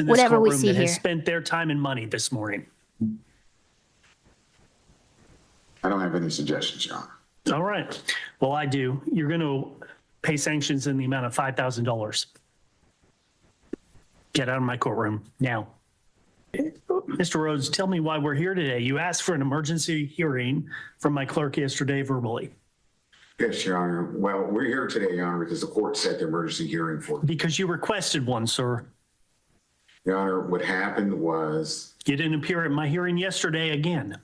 Whatever we see that here. has spent their time and money this morning. I don't have any suggestions, Your Honor. All right. Well, I do. You're going to pay sanctions in the amount of $5,000. Get out of my courtroom now. Mr. Rhodes, tell me why we're here today. You asked for an emergency hearing from my clerk yesterday verbally. Yes, Your Honor. Well, we're here today, Your Honor, because the court set the emergency hearing for. Because you requested one, sir. Your Honor, what happened was. You didn't appear at my hearing yesterday again.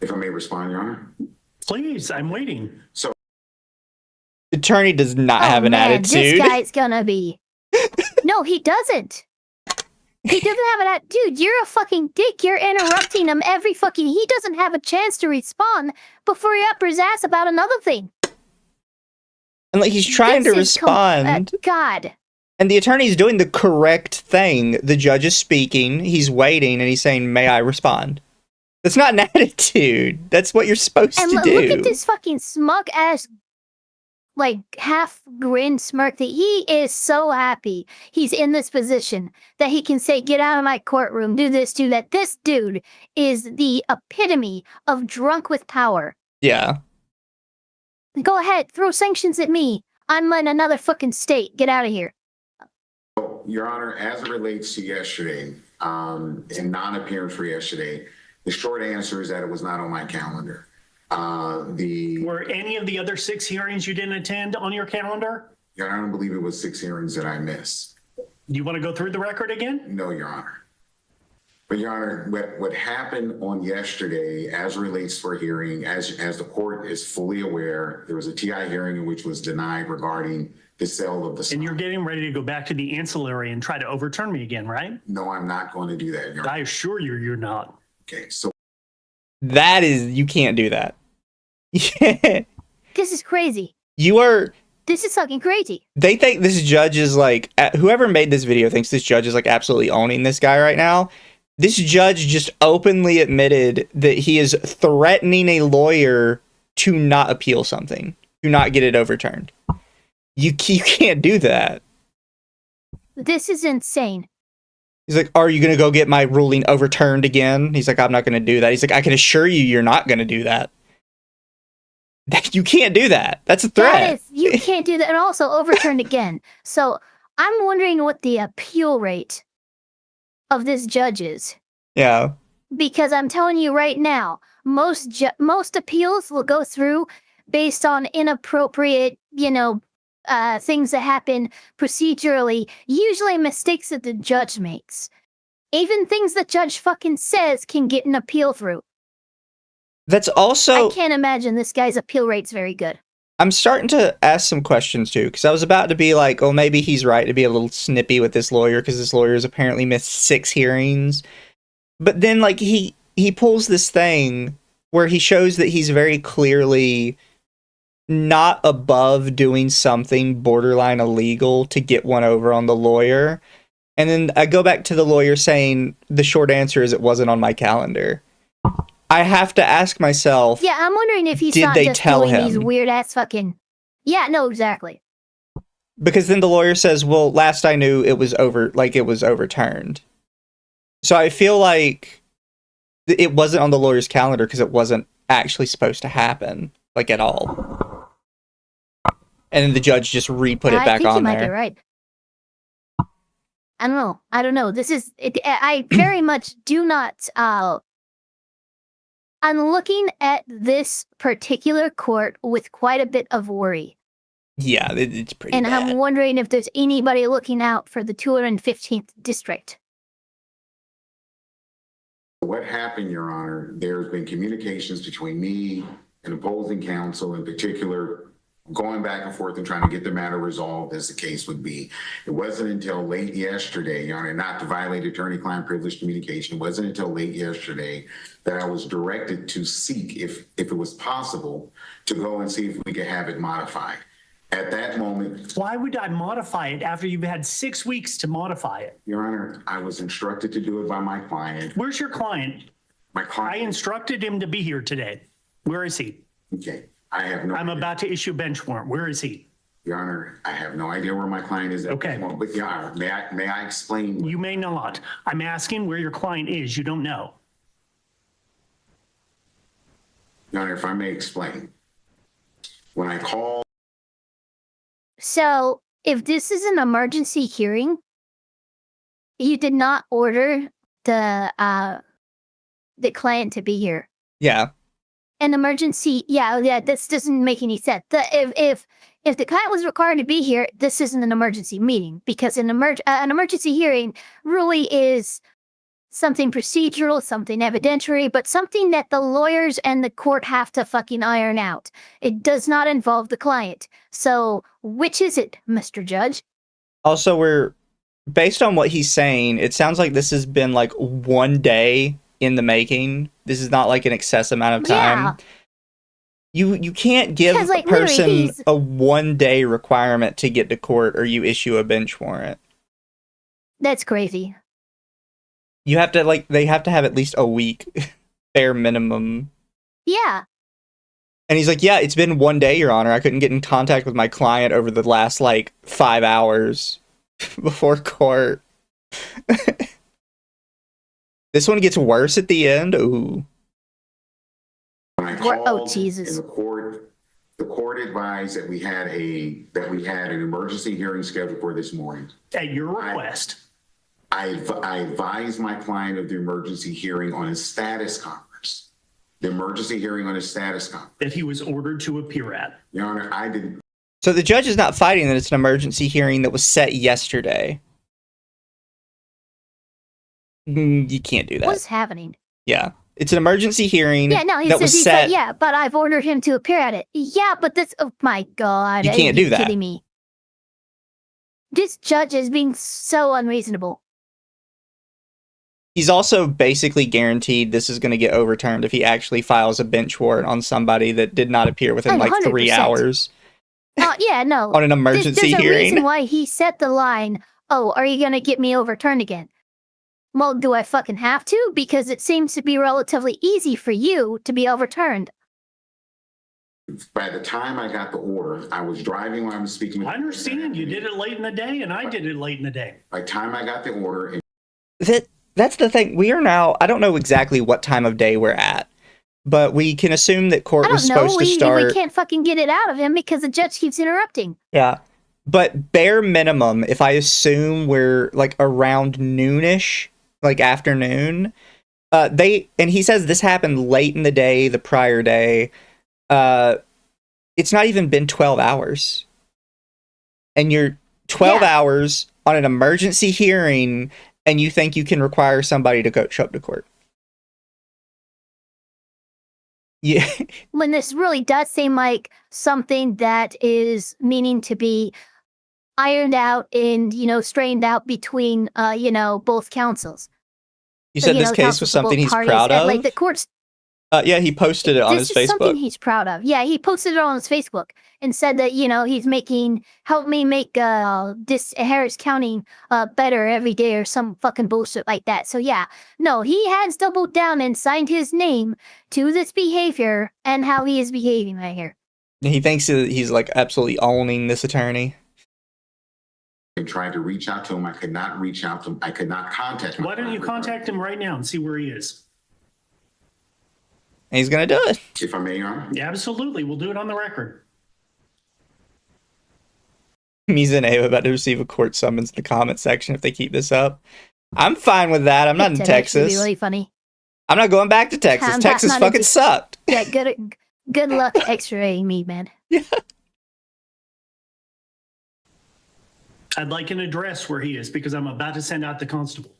If I may respond, Your Honor. Please, I'm waiting. So. Attorney does not have an attitude. This guy's gonna be. No, he doesn't. He doesn't have an attitude. Dude, you're a fucking dick. You're interrupting him every fucking. He doesn't have a chance to respond before he uppers ass about another thing. And like he's trying to respond. God. And the attorney's doing the correct thing. The judge is speaking. He's waiting, and he's saying, "May I respond?" That's not an attitude. That's what you're supposed to do. Look at this fucking smug ass, like half grin smirk that he is so happy he's in this position that he can say, "Get out of my courtroom, do this, do that." This dude is the epitome of drunk with power. Yeah. Go ahead, throw sanctions at me. I'm in another fucking state. Get out of here. Your Honor, as it relates to yesterday, in non-appearance for yesterday, the short answer is that it was not on my calendar. Were any of the other 6 hearings you didn't attend on your calendar? Your Honor, I don't believe it was 6 hearings that I missed. You want to go through the record again? No, Your Honor. But Your Honor, what happened on yesterday as relates to our hearing, as the court is fully aware, there was a TI hearing which was denied regarding the sale of the stock. And you're getting ready to go back to the ancillary and try to overturn me again, right? No, I'm not going to do that, Your Honor. I assure you, you're not. Okay, so that is, you can't do that. This is crazy. You are. This is fucking crazy. They think this judge is like, whoever made this video thinks this judge is like absolutely owning this guy right now. This judge just openly admitted that he is threatening a lawyer to not appeal something, to not get it overturned. You can't do that. This is insane. He's like, "Are you going to go get my ruling overturned again?" He's like, "I'm not going to do that." He's like, "I can assure you, you're not going to do that." You can't do that. That's a threat. You can't do that. And also overturned again. So I'm wondering what the appeal rate of this judge is. Yeah. Because I'm telling you right now, most appeals will go through based on inappropriate, things that happen procedurally, usually mistakes that the judge makes. Even things the judge fucking says can get an appeal through. That's also... I can't imagine this guy's appeal rate's very good. I'm starting to ask some questions too, because I was about to be like, oh, maybe he's right to be a little snippy with this lawyer, because this lawyer has apparently missed 6 hearings. But then, like, he pulls this thing where he shows that he's very clearly not above doing something borderline illegal to get one over on the lawyer. And then I go back to the lawyer saying the short answer is it wasn't on my calendar. I have to ask myself. Yeah, I'm wondering if he's did not they just tell doing him? these weird ass fucking. Yeah, no, exactly. Because then the lawyer says, well, last I knew it was overturned. So I feel like it wasn't on the lawyer's calendar because it wasn't actually supposed to happen, like, at all. And then the judge just re-put it back on there. I think you might be right. I don't know. This is... I very much do not... I'm looking at this particular court with quite a bit of worry. Yeah, it's pretty And bad. I'm wondering if there's anybody looking out for the 215th district. What happened, Your Honor, there's been communications between me and opposing counsel in particular, going back and forth and trying to get the matter resolved as the case would be. It wasn't until late yesterday, Your Honor, not to violate attorney-client privilege communication, it wasn't until late yesterday that I was directed to seek, if it was possible, to go and see if we could have it modified. At that moment... Why would I modify it after you've had 6 weeks to modify it? Your Honor, I was instructed to do it by my client. Where's your client? My client... I instructed him to be here today. Where is he? Okay, I have no... I'm about to issue a bench warrant. Where is he? Your Honor, I have no idea where my client is at this moment, but Your Honor, may I explain? You may not. I'm asking where your client is. You don't know. Your Honor, if I may explain. When I called... So, if this is an emergency hearing, you did not order the client to be here. Yeah. An emergency, yeah, this doesn't make any sense. If the client was required to be here, this isn't an emergency meeting, because an emergency hearing really is something procedural, something evidentiary, but something that the lawyers and the court have to fucking iron out. It does not involve the client. So, which is it, Mr. Judge? Also, based on what he's saying, it sounds like this has been like 1 day in the making. This is not like an excess amount of time. Yeah. You can't give a person a 1 day requirement to get to court, or you issue a bench warrant. That's crazy. You have to, they have to have at least a week, bare minimum. Yeah. And he's like, yeah, it's been 1 day, Your Honor. I couldn't get in contact with my client over the last, 5 hours before court. This one gets worse at the end. Ooh. When I called Jesus. In the court advised that we had an emergency hearing scheduled for this morning. At your request. I advised my client of the emergency hearing on a status conference. The emergency hearing on a status conference. That he was ordered to appear at. Your Honor, I didn't. So the judge is not fighting that it's an emergency hearing that was set yesterday. You can't do that. What's happening? Yeah. It's an emergency hearing. Yeah, no, he said, yeah, but I've ordered him to appear at it. Yeah, but this, oh my God. You can't do that. Are you kidding me? This judge is being so unreasonable. He's also basically guaranteed this is going to get overturned if he actually files a bench warrant on somebody that did not appear within 3 hours. Yeah, no. On an emergency hearing. There's a reason why he set the line, oh, are you going to get me overturned again? Well, do I fucking have to? Because it seems to be relatively easy for you to be overturned. By the time I got the order, I was driving when I was speaking. I understand. You did it late in the day, and I did it late in the day. By the time I got the order... That's the thing. We are now... I don't know exactly what time of day we're at, but we can assume that court was supposed to start... We can't fucking get it out of him because the judge keeps interrupting. Yeah. But bare minimum, if I assume we're, around noonish... afternoon, and he says this happened late in the day, the prior day. It's not even been 12 hours. And you're 12 hours on an emergency hearing, and you think you can require somebody to show up to court. Yeah. When this really does seem like something that is meaning to be ironed out and, straightened out between, both councils. You said this case was something he's proud of? The courts... yeah, he posted it on his Facebook. This is something he's proud of. Yeah, he posted it on his Facebook and said that, he's helped me make this Harris County better every day or some fucking bullshit like that. So yeah, no, he has doubled down and signed his name to this behavior and how he is behaving right here. He thinks that he's absolutely owning this attorney. and tried to reach out to him. I could not reach out to him. I could not contact him. Why don't you contact him right now and see where he is? And he's gonna do it. If I may, Your Honor. Yeah, absolutely. We'll do it on the record. Misa and Ava about to receive a court summons in the comment section if they keep this up. I'm fine with that. I'm not in That'd actually Texas. be really funny. I'm not going back to Texas. I'm Texas not fucking into- sucked. Yeah, good luck X-raying me, man. I'd like an address where he is because I'm about to send out the constable.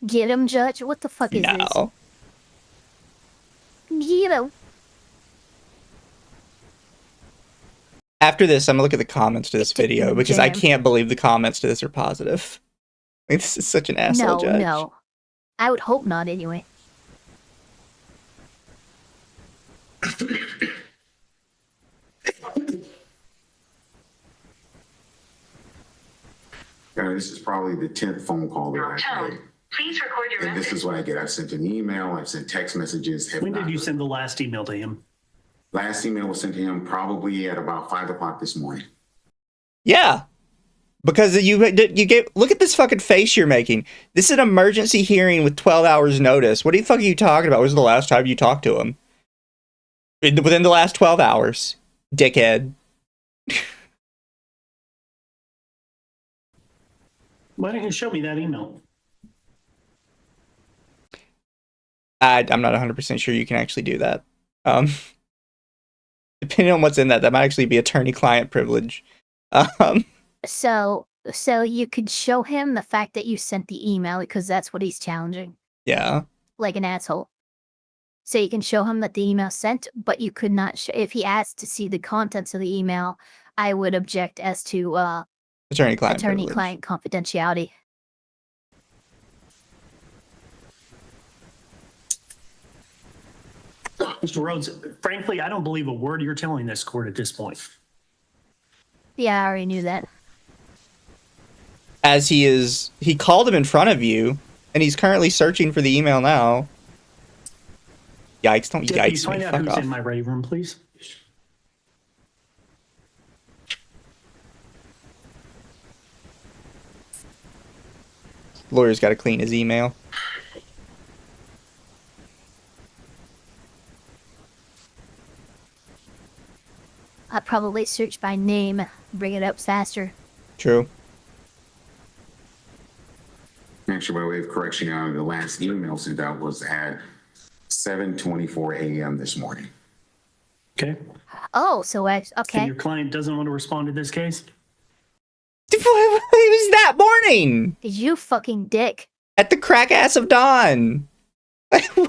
Get him, Judge. What the fuck is this? No. Get him. After this, I'm gonna look at the comments to this video because I jam. can't believe the comments to this are positive. Like, this is such an asshole No, judge. no. I would hope not anyway. This is probably the 10th phone call that I've made. Please record your And this is what I get. I've sent an email. I've sent text messages. When did you send the last email to him? Last email was sent to him probably at about 5 o'clock this morning. Yeah. Because you gave, look at this fucking face you're making. This is an emergency hearing with 12 hours notice. What the fuck are you talking about? When was the last time you talked to him? Within the last 12 hours. Dickhead. Why don't you show me that email? I'm not 100% sure you can actually do that. Depending on what's in that might actually be attorney-client privilege. So you could show him the fact that you sent the email because that's what he's challenging. Yeah. Like an asshole. So you can show him that the email sent, but you could not. If he asked to see the contents of the email, I would object as to attorney-client confidentiality. Mr. Rhodes, frankly, I don't believe a word you're telling this court at this point. Yeah, I already knew that. As he called him in front of you, and he's currently searching for the email now. Yikes, don't Deputies, yikes me, find out fuck who's off. in my ready room, please. Lawyer's got to clean his email. I'd probably search by name, bring it up faster. True. Actually, by way of correction, the last email sent out was at 7:24 a.m. this morning. Okay. Oh, so And okay. your client doesn't want to respond to this case? It was that morning! You fucking dick. At the crack ass of dawn!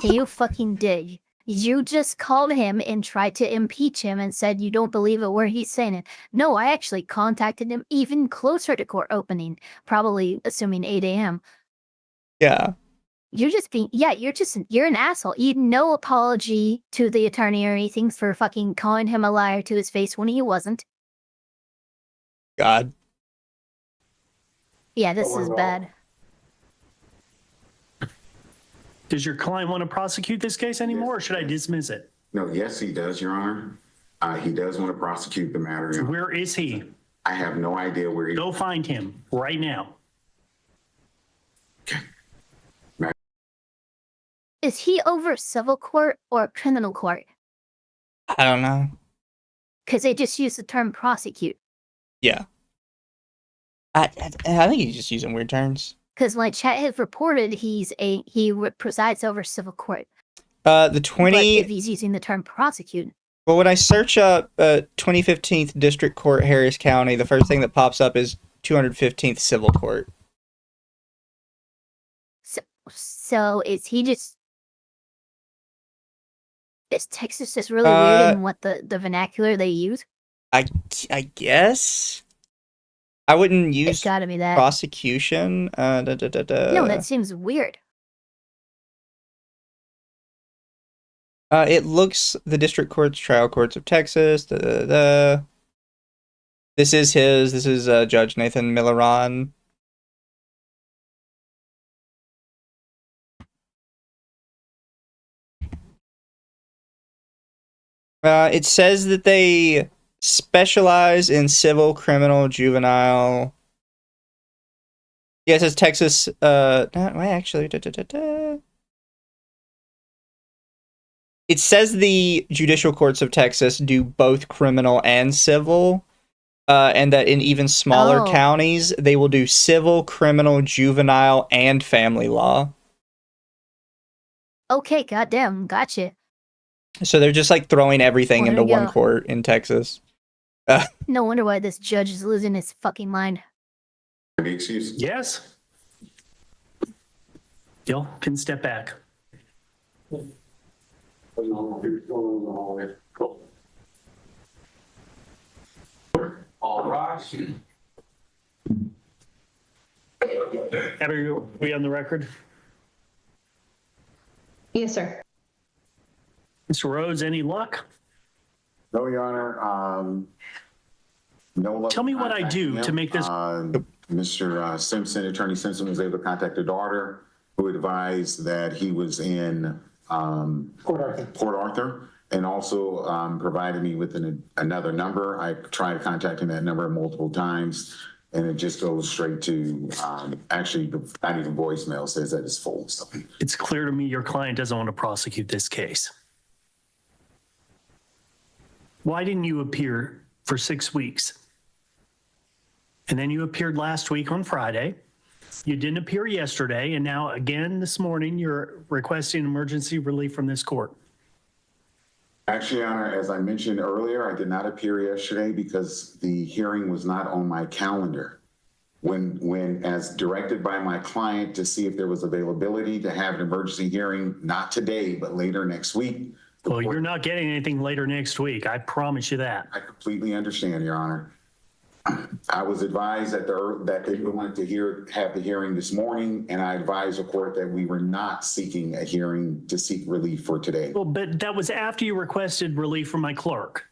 You fucking did. You just called him and tried to impeach him and said you don't believe a word he's saying. No, I actually contacted him even closer to court opening, probably assuming 8 a.m. Yeah. You're just being, you're an asshole. You no apology to the attorney or anything for fucking calling him a liar to his face when he wasn't. God. Yeah, this is bad. Does your client want to prosecute this case anymore, or should I dismiss it? No, yes, he does, Your Honor. He does want to prosecute the matter. Your Honor. Where is he? I have no idea where he is. Go find him right now. Is he over civil court or criminal court? I don't know. Because they just use the term prosecute. Yeah. I think he's just using weird terms. Because like chat has reported, he presides over civil court. The 20. But if he's using the term prosecute, Well, when I search up 2015th District Court, Harris County, the first thing that pops up is 215th Civil Court. so is he just? Is Texas just really weird in what the vernacular they use? I guess. I wouldn't use It's gotta be that. prosecution. No, that seems weird. It looks the district courts, trial courts of Texas. This is his. This is Judge Nathan Milleron. It says that they specialize in civil, criminal, juvenile. Yeah, it says Texas. Actually, it says the judicial courts of Texas do both criminal and civil, and that in even smaller counties, they will do civil, criminal, juvenile, and family law. Okay, goddamn, gotcha. So they're just like throwing everything Well, into there you one go. court in Texas. No wonder why this judge is losing his fucking mind. Any excuse? Yes. Y'all can step back. All right. Are we on the record? Yes, sir. Mr. Rhodes, any luck? No, Your Honor. No luck. Tell me what I do to make this. Mr. Simpson, Attorney Simpson, was able to contact the daughter, who advised that he was in Port Arthur, and also provided me with another number. I tried contacting that number multiple times, and it just goes straight to actually not even voicemail, says that it's full. So. It's clear to me your client doesn't want to prosecute this case. Why didn't you appear for 6 weeks? And then you appeared last week on Friday. You didn't appear yesterday, and now again this morning you're requesting emergency relief from this court. Actually, Your Honor, as I mentioned earlier, I did not appear yesterday because the hearing was not on my calendar. When as directed by my client to see if there was availability to have an emergency hearing, not today, but later next week. Well, you're not getting anything later next week. I promise you that. I completely understand, Your Honor. I was advised that they wanted to have the hearing this morning, and I advised the court that we were not seeking a hearing to seek relief for today. Well, but that was after you requested relief from my clerk,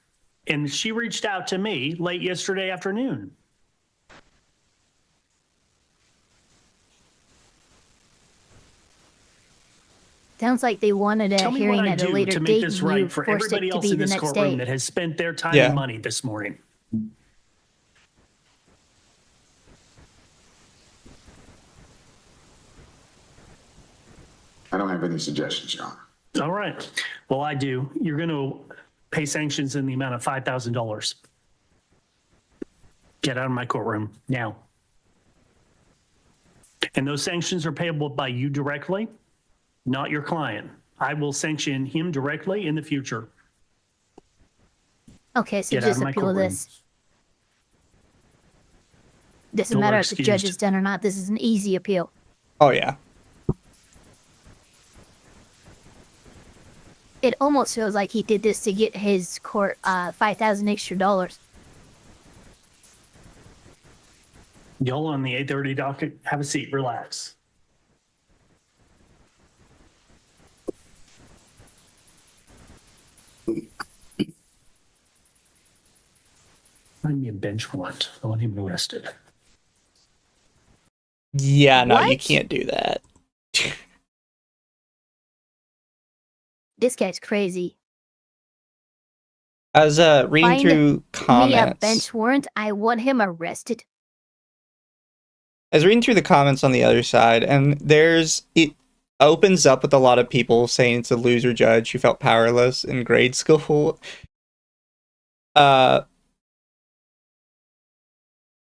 and she reached out to me late yesterday afternoon. Sounds like they wanted a Tell me hearing what I at a do later to date make this and you right for forced it everybody to else be in the this next courtroom day. that has spent their time Yeah. and money this morning. I don't have any suggestions, Your Honor. All right. Well, I do. You're going to pay sanctions in the amount of $5,000. Get out of my courtroom now. And those sanctions are payable by you directly, not your client. I will sanction him directly in the future. Okay, so Get out just of my appeal courtroom. this. Doesn't You're matter if the judge excused. is done or not. This is an easy appeal. Oh yeah. It almost feels like he did this to get his court $5,000 extra dollars. Y'all on the 8:30 docket, have a seat, relax. Find me a bench warrant. I want him arrested. Yeah, no, you What? can't do that. This guy's crazy. I was reading Find through Me a comments. bench warrant. I want him arrested. I was reading through the comments on the other side, and it opens up with a lot of people saying it's a loser judge who felt powerless in grade school. But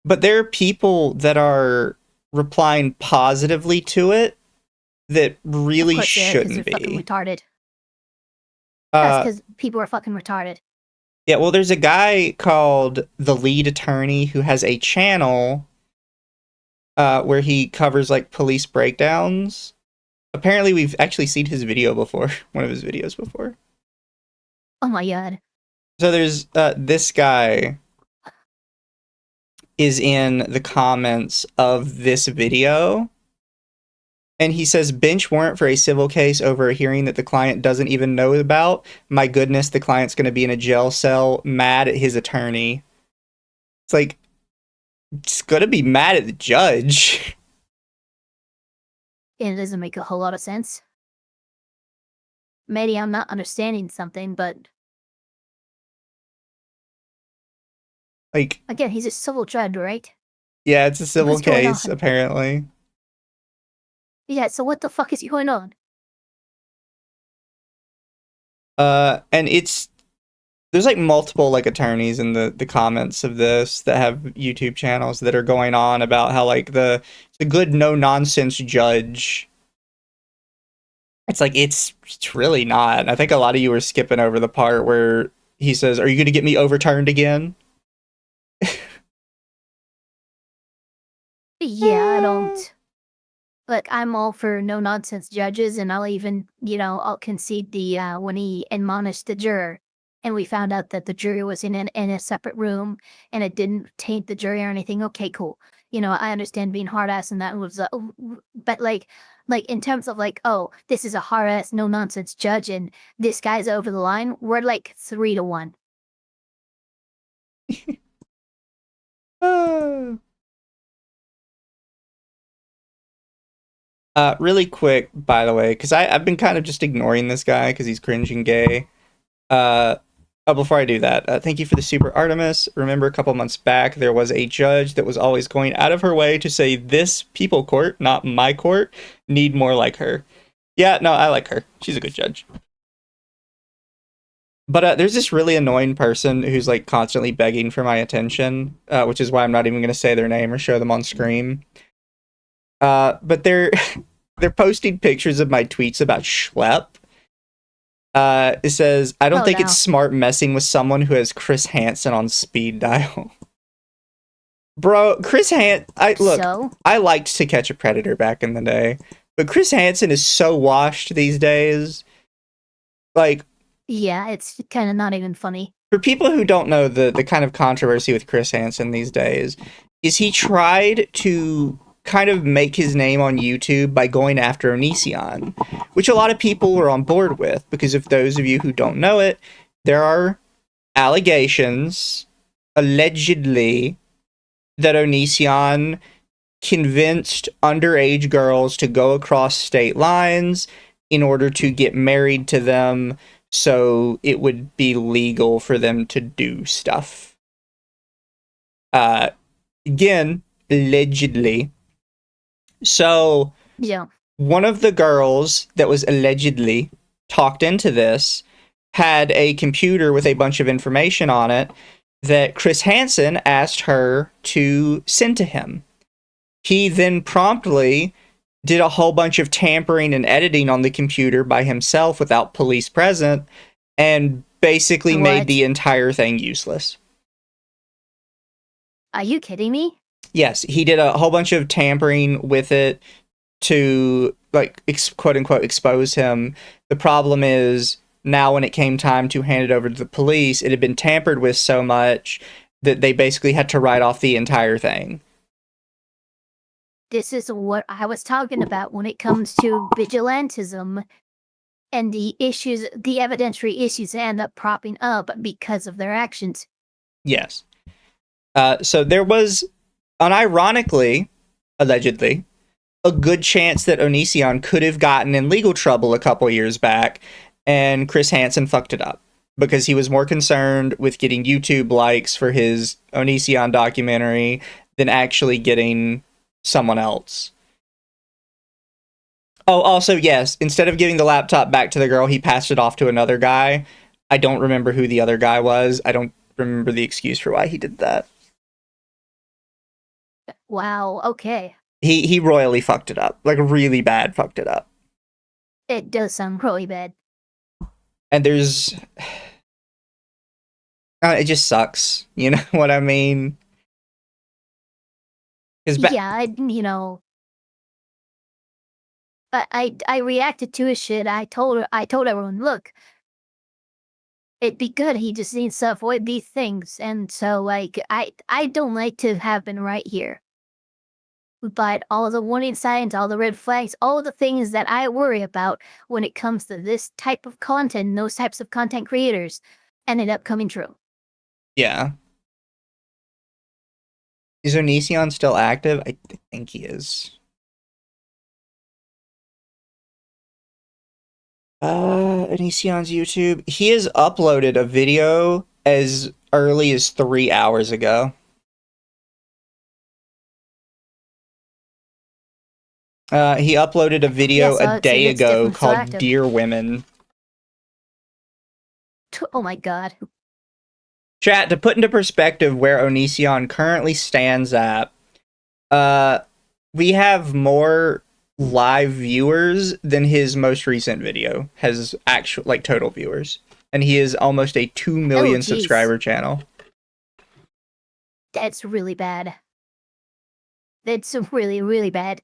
there are people that are replying positively to it that really Of course they are, 'cause shouldn't they're fucking be. retarded. That's Uh, because people are fucking retarded. yeah, well, there's a guy called the lead attorney who has a channel where he covers like police breakdowns. Apparently, we've actually seen his video before, one of his videos before. Oh my god. So there's this guy is in the comments of this video, and he says, bench warrant for a civil case over a hearing that the client doesn't even know about. My goodness, the client's going to be in a jail cell, mad at his attorney. It's like, it's going to be mad at the judge. And it doesn't make a whole lot of sense. Maybe I'm not understanding something, but Like, again, he's a civil judge, right? yeah, it's a civil What's going case, on? apparently. Yeah, so what the fuck is going on? And there's like multiple like attorneys in the comments of this that have YouTube channels that are going on about how like the good no nonsense judge. It's like it's really not. I think a lot of you were skipping over the part where he says, "Are you going to get me overturned again?" Yeah, I don't. Look, I'm all for no nonsense judges, and I'll even, I'll concede the when he admonished the juror, and we found out that the jury was in a separate room, and it didn't taint the jury or anything. Okay, cool. I understand being hard ass, and that was, but like in terms of like, oh, this is a hard ass no nonsense judge, and this guy's over the line. We're like 3-1. Really quick, by the way, because I've been kind of just ignoring this guy because he's cringe and gay. Before I do that, thank you for the super Artemis. Remember a couple months back, there was a judge that was always going out of her way to say this people court, not my court, need more like her. Yeah, no, I like her. She's a good judge. But there's this really annoying person who's like constantly begging for my attention, which is why I'm not even going to say their name or show them on screen. But they're posting pictures of my tweets about Schlepp. It says, I don't think it's smart messing with someone who has Chris Hansen on speed dial. Bro, Chris Hansen, I liked To Catch a Predator back in the day, but Chris Hansen is so washed these days. Like, yeah, it's kind of not even funny. For people who don't know the kind of controversy with Chris Hansen these days, is he tried to kind of make his name on YouTube by going after Onision, which a lot of people were on board with, because if those of you who don't know it, there are allegations, allegedly, that Onision convinced underage girls to go across state lines in order to get married to them so it would be legal for them to do stuff. Again, allegedly. So, yeah, one of the girls that was allegedly talked into this had a computer with a bunch of information on it that Chris Hansen asked her to send to him. He then promptly did a whole bunch of tampering and editing on the computer by himself without police present, and basically made the entire thing useless. Are you kidding me? Yes, he did a whole bunch of tampering with it to, like, quote unquote, expose him. The problem is, now when it came time to hand it over to the police, it had been tampered with so much that they basically had to write off the entire thing. This is what I was talking about when it comes to vigilantism and the issues, the evidentiary issues that end up propping up because of their actions. Yes. So there was, unironically, allegedly, a good chance that Onision could have gotten in legal trouble a couple years back, and Chris Hansen fucked it up because he was more concerned with getting YouTube likes for his Onision documentary than actually getting someone else. Oh, also, yes, instead of giving the laptop back to the girl, he passed it off to another guy. I don't remember who the other guy was. I don't remember the excuse for why he did that. Wow, okay. He royally fucked it up. Like, really bad fucked it up. It does sound really bad. And there's... it just sucks. You know what I mean? Yeah, I reacted to his shit. I told everyone, look, it'd be good. He just needs to avoid these things. And so, like, I don't like to have been right here. But all the warning signs, all the red flags, all the things that I worry about when it comes to this type of content, those types of content creators, ended up coming true. Yeah. Is Onision still active? I think he is. Onision's YouTube. He has uploaded a video as early as 3 hours ago. He uploaded a video a day ago called Dear Women. Oh my god. Chat, to put into perspective where Onision currently stands at, we have more live viewers than his most recent video has actual, like, total viewers. And he is almost a 2 million subscriber channel. That's really bad. That's really, really bad.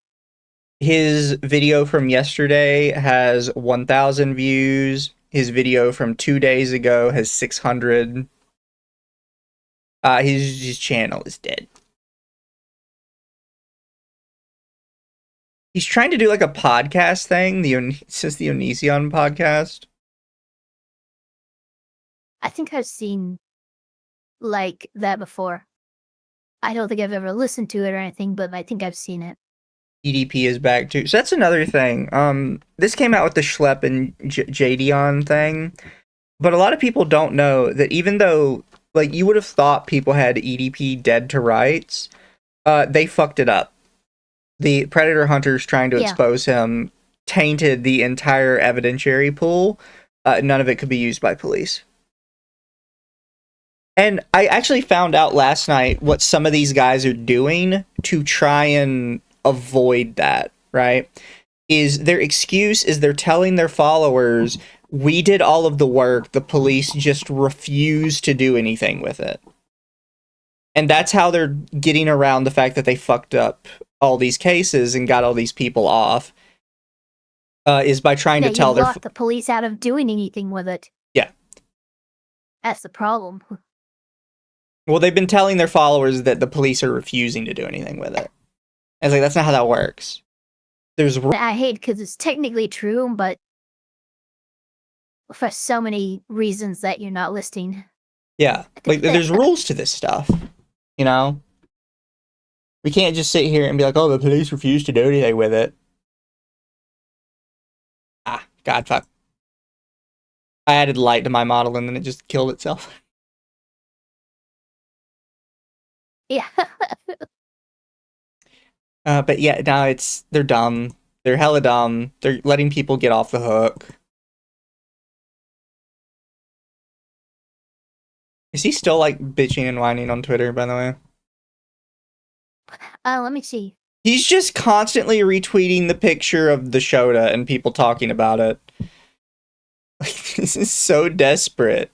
His video from yesterday has 1,000 views. His video from 2 days ago has 600. His channel is dead. He's trying to do like a podcast thing. Since the Onision podcast. I think I've seen like that before. I don't think I've ever listened to it or anything, but I think I've seen it. EDP is back too. So that's another thing. This came out with the Schlepp and Jadion thing, but a lot of people don't know that even though, like, you would have thought people had EDP dead to rights, they fucked it up. The predator hunters trying to expose him tainted the entire evidentiary pool. None of it could be used by police. And I actually found out last night what some of these guys are doing to try and avoid that, right? Is their excuse is they're telling their followers, we did all of the work, the police just refused to do anything with it. And that's how they're getting around the fact that they fucked up all these cases and got all these people off, is by trying to tell locked the police out of doing anything with it. Yeah. That's the problem. Well, they've been telling their followers that the police are refusing to do anything with it. I was like, that's not how that works. I hate because it's technically true, but for so many reasons that you're not listing. Yeah, like there's rules to this stuff, you know? We can't just sit here and be like, oh, the police refused to do anything with it. Ah, God, fuck. I added light to my model and then it just killed itself. Yeah. But yeah, now they're dumb. They're hella dumb. They're letting people get off the hook. Is he still, like, bitching and whining on Twitter, by the way? Let me see. He's just constantly retweeting the picture of the Shota and people talking about it. Like, this is so desperate.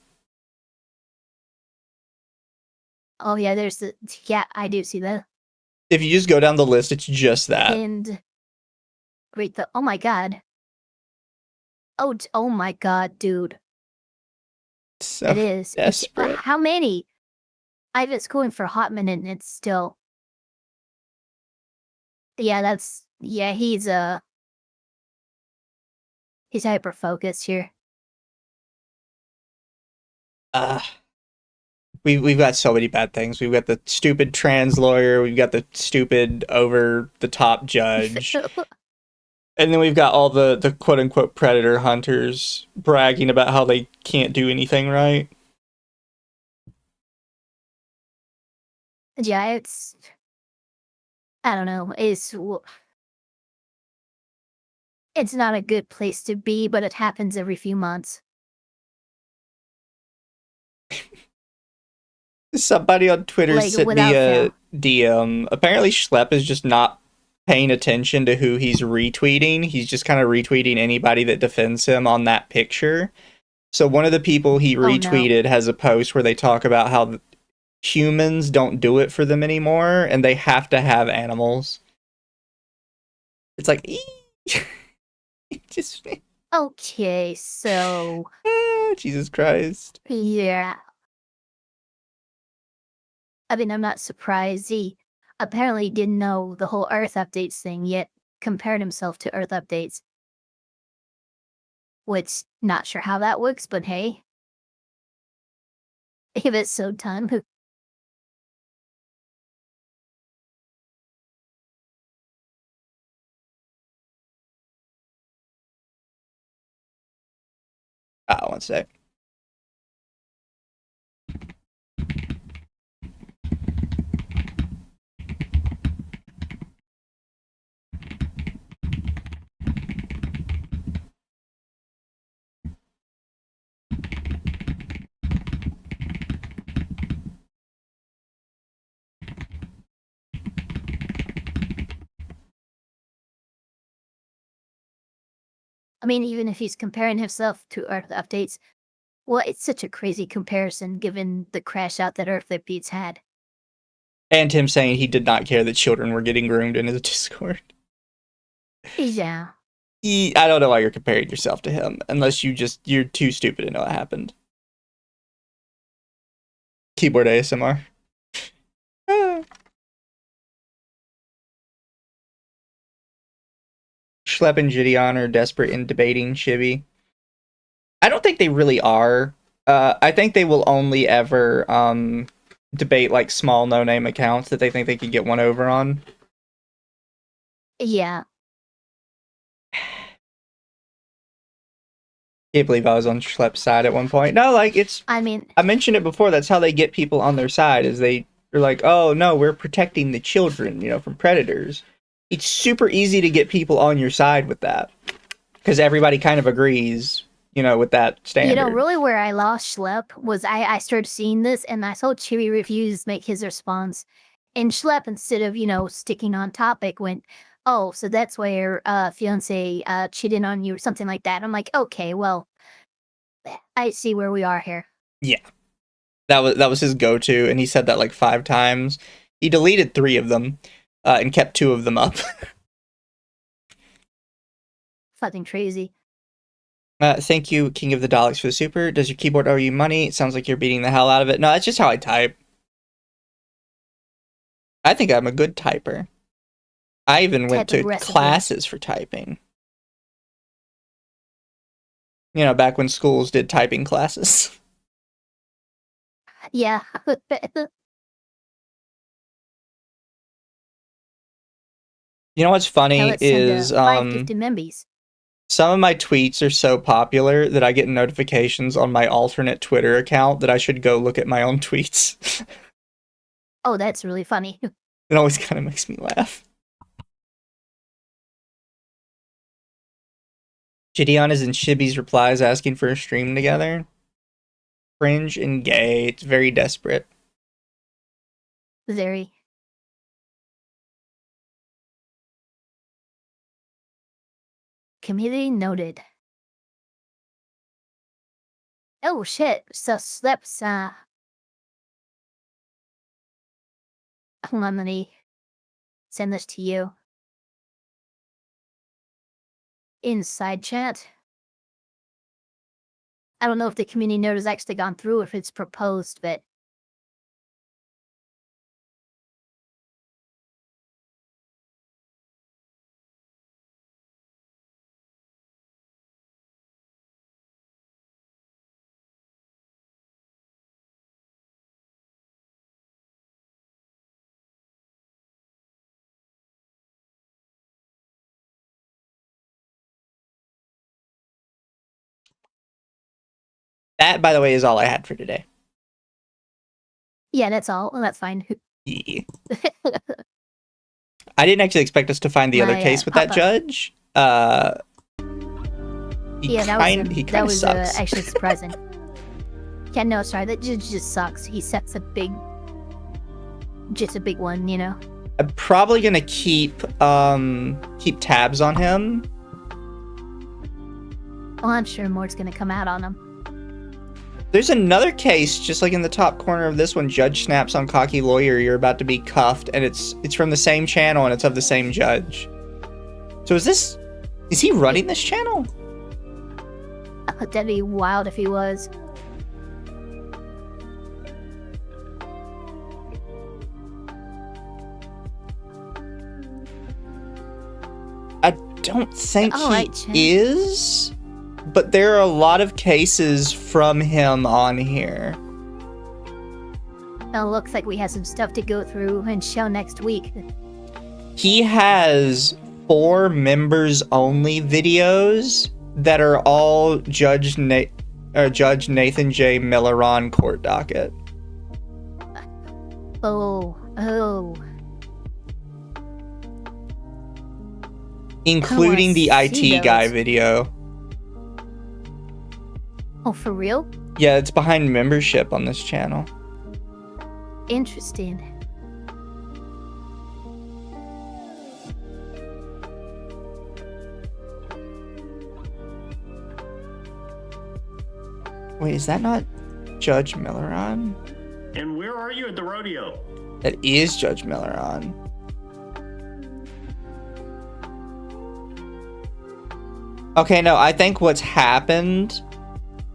Oh yeah, I do see that. If you just go down the list, it's just that. And great, oh my god. Oh my god, dude. So it is desperate. How many? I've been going for a hot minute and it's still. Yeah, he's hyper focused here. We've got so many bad things. We've got the stupid trans lawyer, we've got the stupid over the top judge. And then we've got all the quote unquote predator hunters bragging about how they can't do anything right. Yeah, I don't know. It's not a good place to be, but it happens every few months. Somebody on Twitter sent me a DM. Apparently Schlepp is just not paying attention to who he's retweeting. He's just kind of retweeting anybody that defends him on that picture. So one of the people he retweeted has a post where they talk about how humans don't do it for them anymore and they have to have animals. It's like, just okay, so Jesus Christ. Yeah. I mean, I'm not surprised. He apparently didn't know the whole Earth updates thing, yet compared himself to Earth updates. Which, not sure how that works, but hey. If it's so done. One sec. I mean, even if he's comparing himself to Earth updates, well, it's such a crazy comparison given the crash out that Earth updates had. And him saying he did not care that children were getting groomed in his Discord. Yeah. I don't know why you're comparing yourself to him, unless you're too stupid to know what happened. Keyboard ASMR. Schlepp and Gideon are desperate in debating Chibi. I don't think they really are. I think they will only ever debate like small no-name accounts that they think they could get one over on. Yeah. Can't believe I was on Schlepp's side at one point. No, like I mean, I mentioned it before. That's how they get people on their side. Is they're like, oh no, we're protecting the children, from predators. It's super easy to get people on your side with that because everybody kind of agrees, with that standard. Really where I lost Schlepp was I started seeing this and I saw Chibi Reviews make his response. And Schlepp, instead of, sticking on topic, went, oh, so that's why your fiance cheated on you or something like that. I'm like, okay, well, I see where we are here. Yeah. That was his go-to, and he said that like 5 times. He deleted 3 of them and kept 2 of them up. Fucking crazy. Thank you, King of the Daleks, for the super. Does your keyboard owe you money? It sounds like you're beating the hell out of it. No, that's just how I type. I think I'm a good typer. I even went to classes for typing. Back when schools did typing classes. Yeah. You know what's funny is 550 membies. Some of my tweets are so popular that I get notifications on my alternate Twitter account that I should go look at my own tweets. Oh, that's really funny. It always kind of makes me laugh. Gideon is in Chibi's replies asking for a stream together. Cringe and gay. It's very desperate. Very. Community noted. Oh shit, so Schlepp's hold on, let me send this to you. Inside chat. I don't know if the community note has actually gone through, if it's proposed, but That, by the way, is all I had for today. yeah, that's all. Well, that's fine. Yeah. I didn't actually expect us to find the other case with that judge. That was sucks. actually surprising. Yeah, no, sorry, that judge just sucks. He sets a big one, I'm probably gonna keep tabs on him. Well, I'm sure more's gonna come out on him. There's another case, just like in the top corner of this one. Judge snaps on cocky lawyer. You're about to be cuffed, and it's from the same channel, and it's of the same judge. So is he running this channel? That'd be wild if he was. I don't think he is. But there are a lot of cases from him on here. Well, looks like we have some stuff to go through and show next week. He has 4 members-only videos that are all Judge Nathan J. Milleron court docket. Oh. Including the IT guy video. Oh, for real? Yeah, it's behind membership on this channel. Interesting. Wait, is that not Judge Milleron? And where are you at the rodeo? That is Judge Milleron. Okay, no, I think what's happened,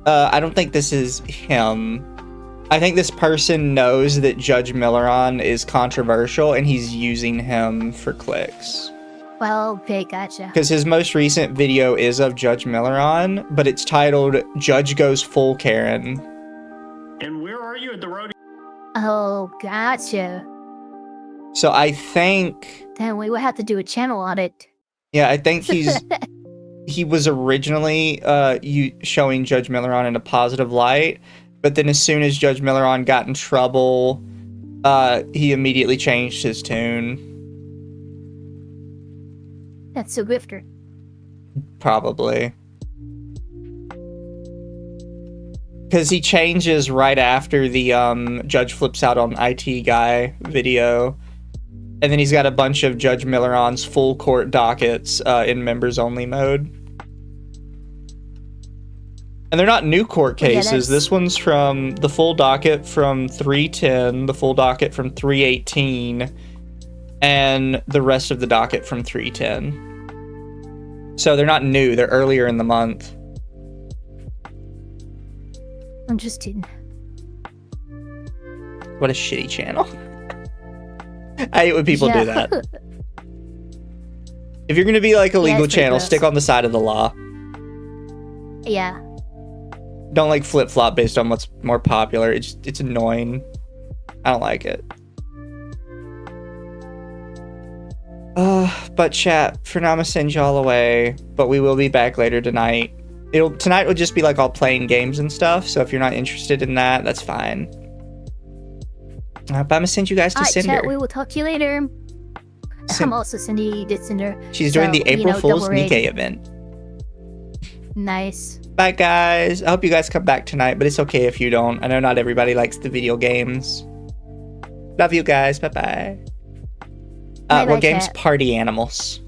I don't think this is him. I think this person knows that Judge Milleron is controversial and he's using him for clicks. Well, okay, gotcha. Because his most recent video is of Judge Milleron, but it's titled Judge Goes Full Karen. And where are you at the rodeo? Oh, gotcha. So I think... Then we would have to do a channel audit. Yeah, I think he was originally showing Judge Milleron in a positive light, but then as soon as Judge Milleron got in trouble, he immediately changed his tune. That's a grifter. Probably. Because he changes right after the Judge Flips Out on IT Guy video. And then he's got a bunch of Judge Milleron's full court dockets in members only mode. And they're not new court cases. This one's from the full docket from 310, the full docket from 318, and the rest of the docket from 310. So they're not new, they're earlier in the month. Interesting. What a shitty channel. I hate when people do that. If you're gonna be like a legal channel, stick on the side of the law. Yeah. Don't like flip-flop based on what's more popular. It's annoying. I don't like it. But chat, for now I'm gonna send y'all away, but we will be back later tonight. Tonight will just be like all playing games and stuff, so if you're not interested in that, that's fine. But I'm gonna send you guys to Cinder. Chat, we will talk to you later. I'm also sending you to Cinder. She's doing the April Fool's Nikkei event. Nice. Bye, guys. I hope you guys come back tonight, but it's okay if you don't. I know not everybody likes the video games. Love you guys. Bye-bye. Bye-bye, What games? chat. Party Animals.